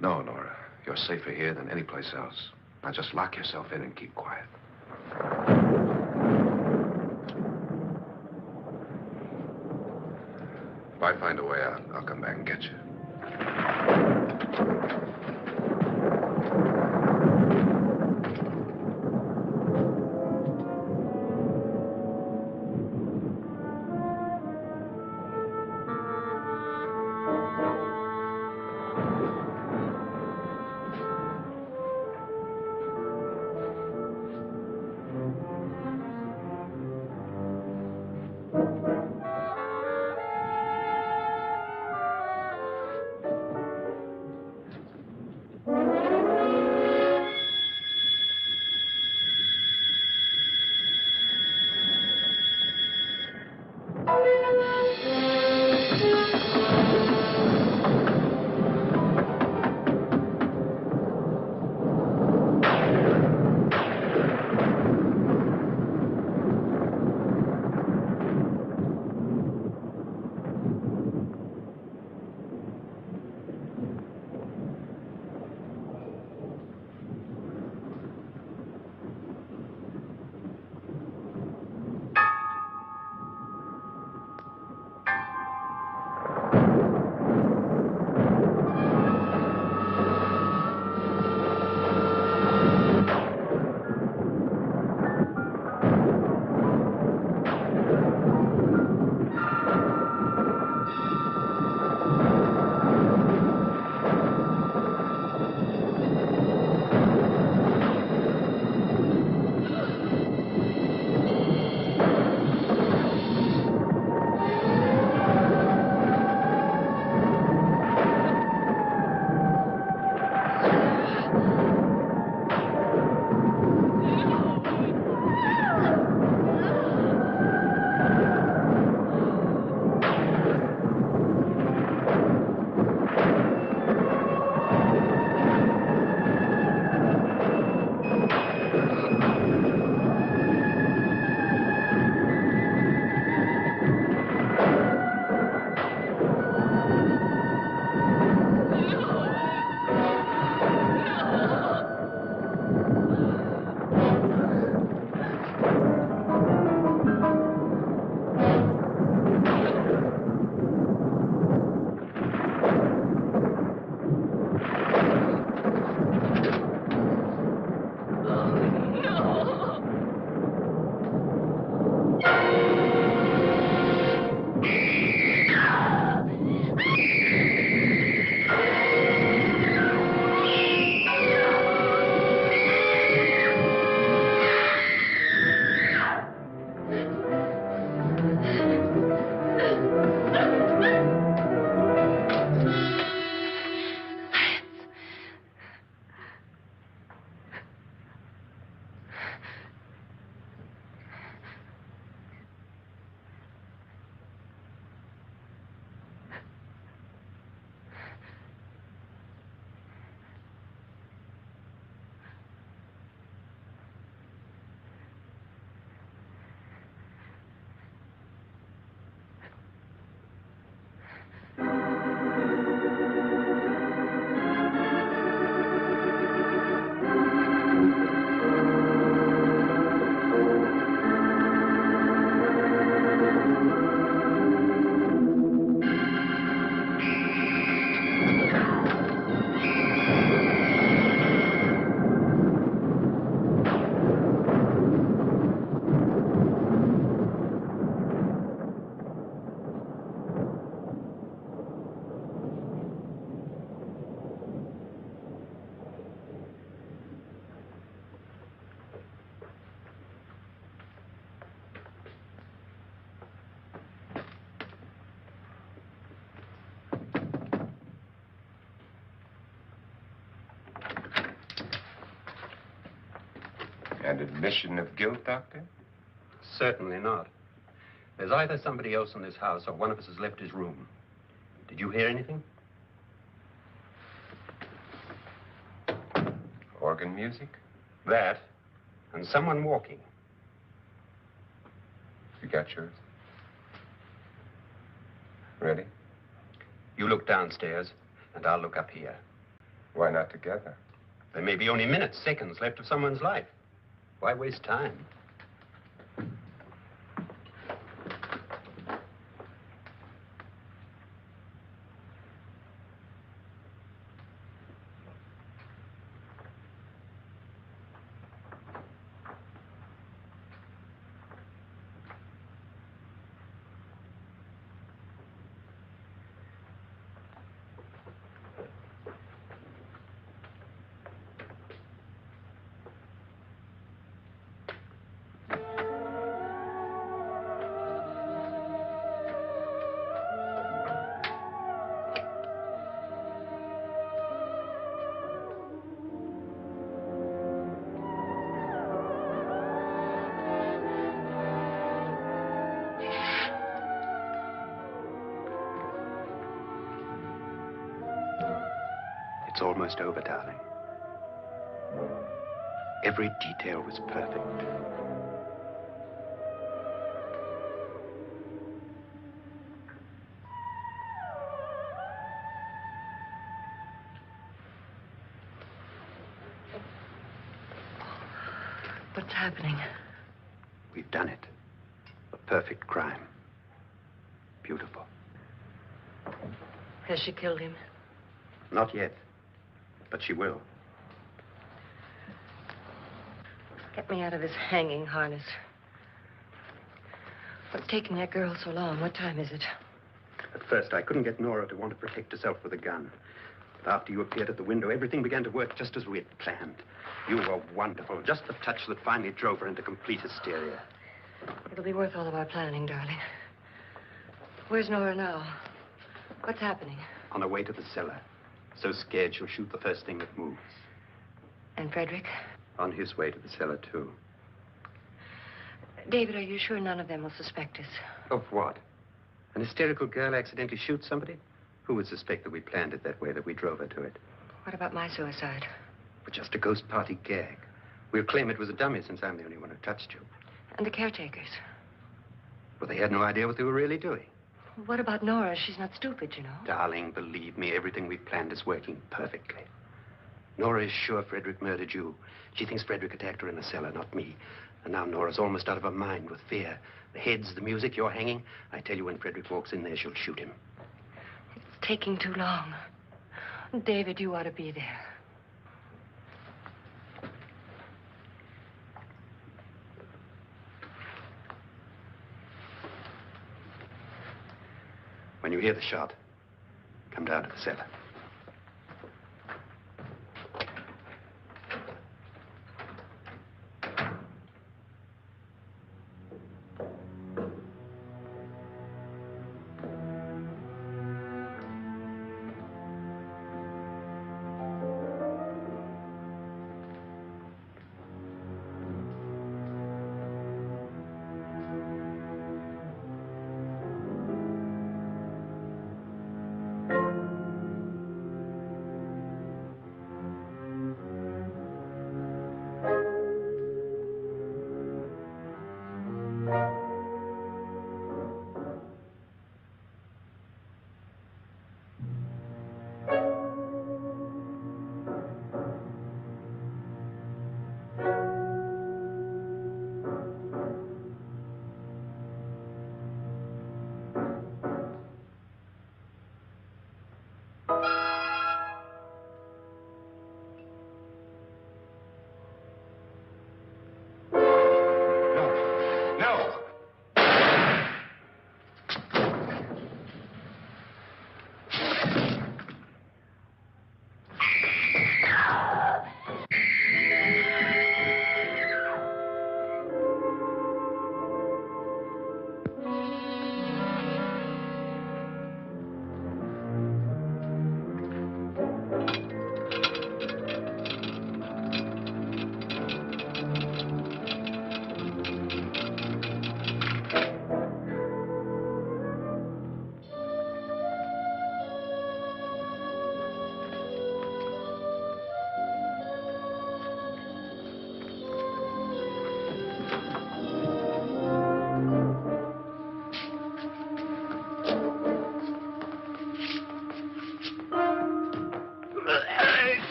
No, Nora. You're safer here than any place else. Now, just lock yourself in and keep quiet. If I find a way out, I'll come back and get you. An admission of guilt, Doctor? Certainly not. There's either somebody else in this house or one of us has left his room. Did you hear anything? Organ music? That, and someone walking. You got yours? Ready? You look downstairs, and I'll look up here. Why not together? There may be only minutes, seconds left of someone's life. Why waste time? It's almost over, darling. Every detail was perfect. What's happening? We've done it. A perfect crime. Beautiful. Has she killed him? Not yet, but she will. Get me out of this hanging harness. What's taking that girl so long? What time is it? At first, I couldn't get Nora to want to protect herself with a gun. But after you appeared at the window, everything began to work just as we had planned. You were wonderful. Just the touch that finally drove her into complete hysteria. It'll be worth all of our planning, darling. Where's Nora now? What's happening? On her way to the cellar. So scared she'll shoot the first thing that moves. And Fredrick? On his way to the cellar, too. David, are you sure none of them will suspect us? Of what? An hysterical girl accidentally shoots somebody? Who would suspect that we planned it that way, that we drove her to it? What about my suicide? But just a ghost party gag. We'll claim it was a dummy since I'm the only one who touched you. And the caretakers? Well, they had no idea what they were really doing. What about Nora? She's not stupid, you know. Darling, believe me, everything we've planned is working perfectly. Nora is sure Fredrick murdered you. She thinks Fredrick attacked her in the cellar, not me. And now Nora's almost out of her mind with fear. The heads, the music, you're hanging. I tell you, when Fredrick walks in there, she'll shoot him. It's taking too long. David, you ought to be there. When you hear the shot, come down to the cellar.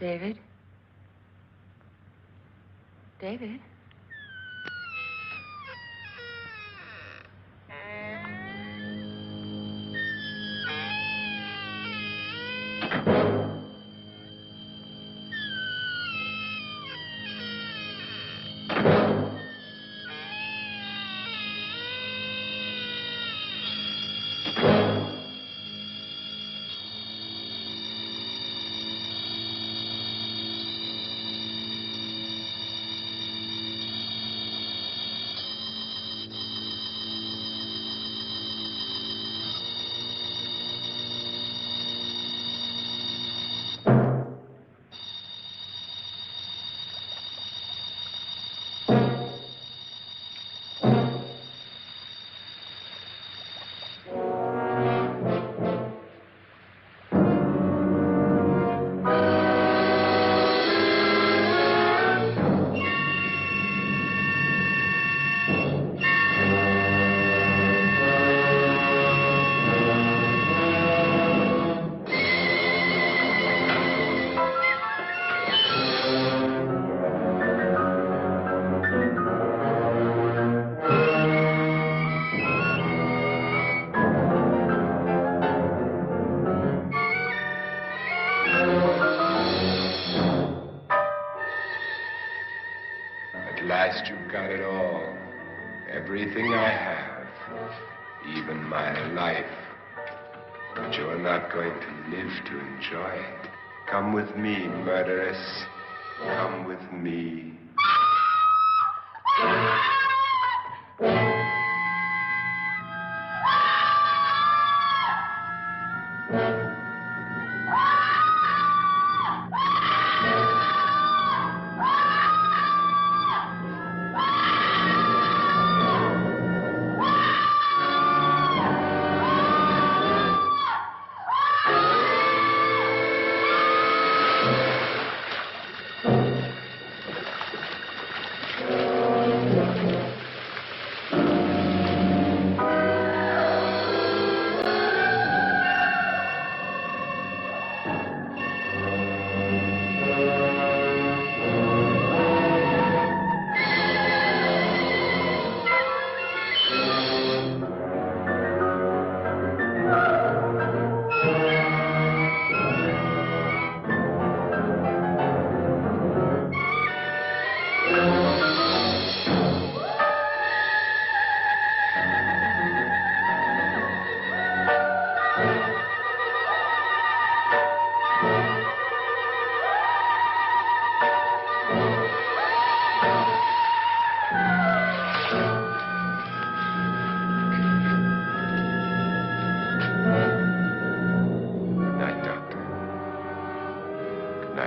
David? David? At last you've got it all. Everything I have. Even my life. But you're not going to live to enjoy it. Come with me, murderess. Come with me.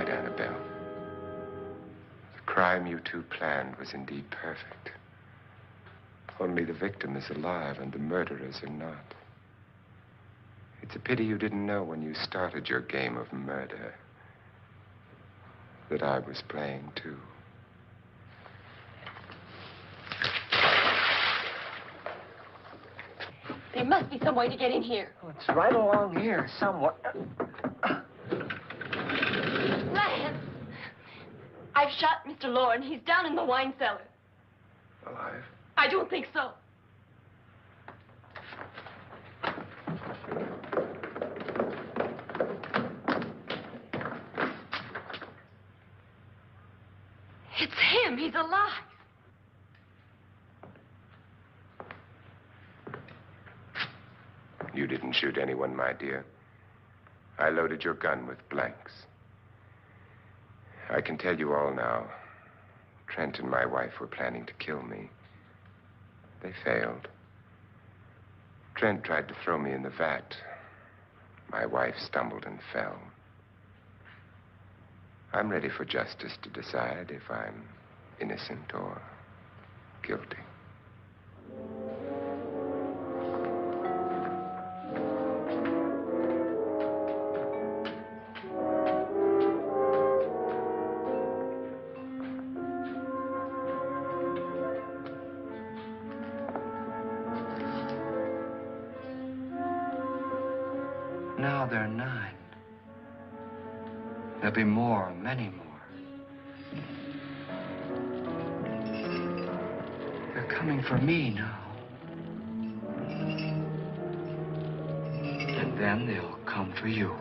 Annabelle. The crime you two planned was indeed perfect. Only the victim is alive and the murderers are not. It's a pity you didn't know when you started your game of murder that I was playing too. There must be some way to get in here. Oh, it's right along here somewhere. Lance! I've shot Mr. Loren. He's down in the wine cellar. Alive? I don't think so. It's him. He's alive. You didn't shoot anyone, my dear. I loaded your gun with blanks. I can tell you all now. Trent and my wife were planning to kill me. They failed. Trent tried to throw me in the vat. My wife stumbled and fell. I'm ready for justice to decide if I'm innocent or guilty. Now they're 9. There'll be more, many more. They're coming for me now. And then they'll come for you.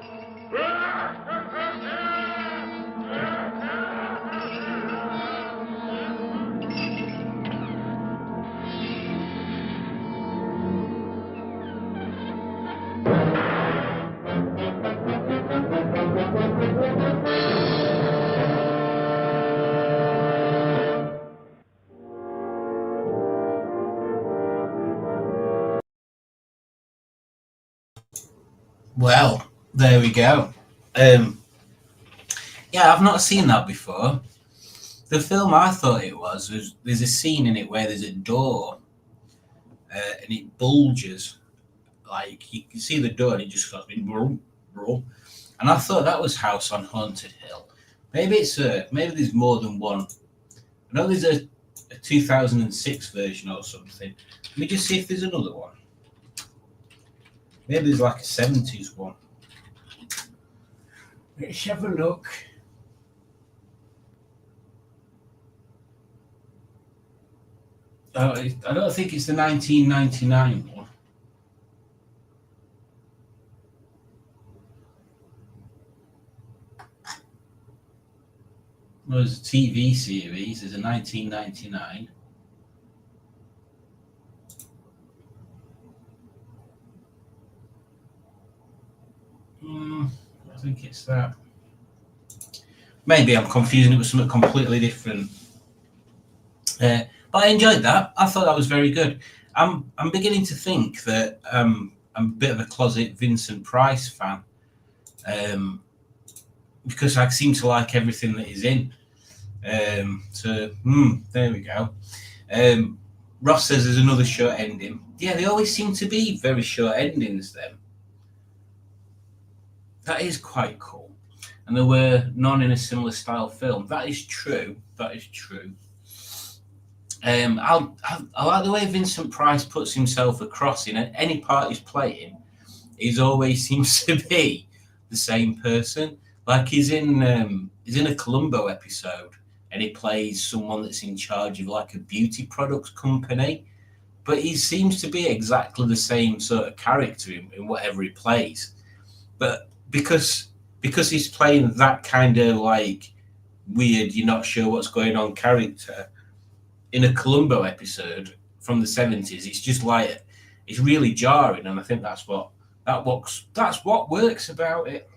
Well, there we go. Yeah, I've not seen that before. The film I thought it was there's a scene in it where there's a door and it bulges. Like you can see the door and it just goes brum, brum. And I thought that was House on Haunted Hill. Maybe maybe there's more than one. I know there's a 2006 version or something. Let me just see if there's another one. Maybe there's like a 70s one. Let's have a look. I don't think it's the 1999 one. Well, there's a TV series. There's a 1999. I think it's that. Maybe I'm confusing it with something completely different. But I enjoyed that. I thought that was very good. I'm beginning to think that I'm a bit of a closet Vincent Price fan, because I seem to like everything that he's in. So there we go. Ross says there's another short ending. Yeah, they always seem to be very short endings then. That is quite cool. And there were none in a similar style film. That is true. That is true. I like the way Vincent Price puts himself across in any part he's playing. He always seems to be the same person. Like he's in a Columbo episode, and he plays someone that's in charge of like a beauty products company, but he seems to be exactly the same sort of character in whatever he plays. But because he's playing that kind of like weird, you're not sure what's going on character in a Columbo episode from the 70s, it's just like it's really jarring, and I think that's what works about it.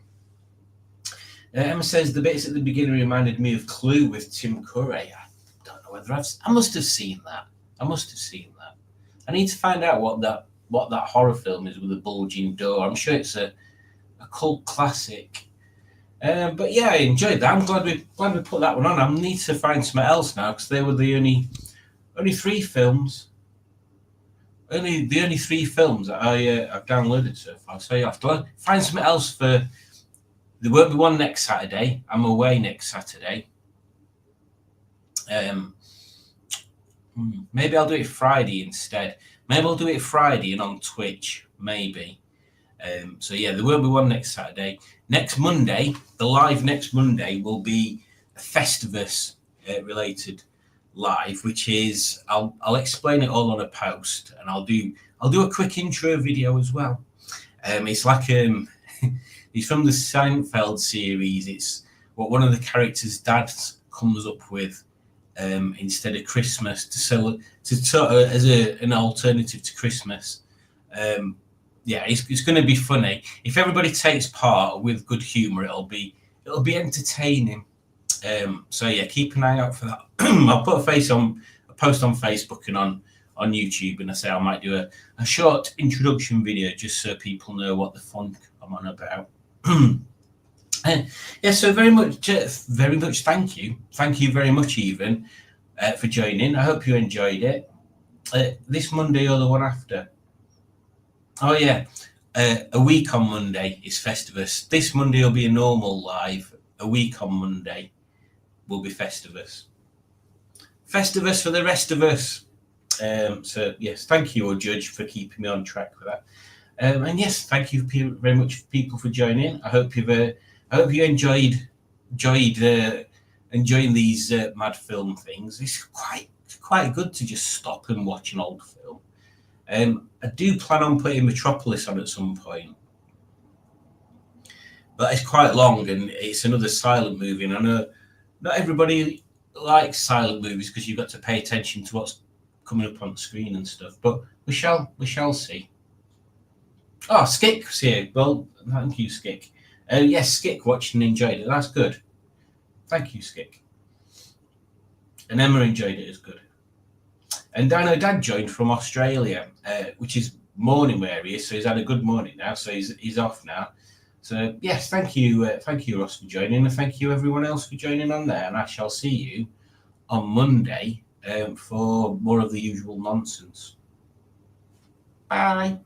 Emma says the bits at the beginning reminded me of Clue with Tim Curry. I don't know whether I must have seen that. I need to find out what that horror film is with a bulging door. I'm sure it's a cult classic. But yeah, I enjoyed that. I'm glad we put that one on. I need to find something else now because they were the only three films. The only three films that I've downloaded so far. So you have to find something else for. There won't be one next Saturday. I'm away next Saturday. Maybe I'll do it Friday instead. Maybe I'll do it Friday and on Twitch. Maybe. So yeah, there won't be one next Saturday. Next Monday, the live next Monday will be a Festivus related live, which is I'll explain it all on a post, and I'll do a quick intro video as well. It's like it's from the Seinfeld series. It's what one of the characters' dads comes up with instead of Christmas as an alternative to Christmas. Yeah, it's going to be funny. If everybody takes part with good humour, it'll be entertaining. So yeah, keep an eye out for that. I'll put a post on Facebook and on YouTube, and I say I might do a short introduction video just so people know what the fun I'm on about. Yeah, so very much thank you very much even for joining. I hope you enjoyed it. This Monday or the one after. Oh yeah, a week on Monday is Festivus. This Monday will be a normal live. A week on Monday will be Festivus. Festivus for the rest of us. So yes, thank you, Judge, for keeping me on track with that. And yes, thank you very much, people, for joining. I hope you enjoyed enjoying these mad film things. It's quite good to just stop and watch an old film. I do plan on putting Metropolis on at some point, but it's quite long and it's another silent movie. And I know not everybody likes silent movies because you've got to pay attention to what's coming up on the screen and stuff. But we shall see. Oh, Skick's here. Well, thank you, Skick. Yes, Skick watched and enjoyed it. That's good. Thank you, Skick. And Emma enjoyed it as good. And Dino Dad joined from Australia, which is morning where he is. So he's had a good morning now. So he's off now. So yes, thank you, Ross, for joining, and thank you everyone else for joining on there. And I shall see you on Monday for more of the usual nonsense. Bye.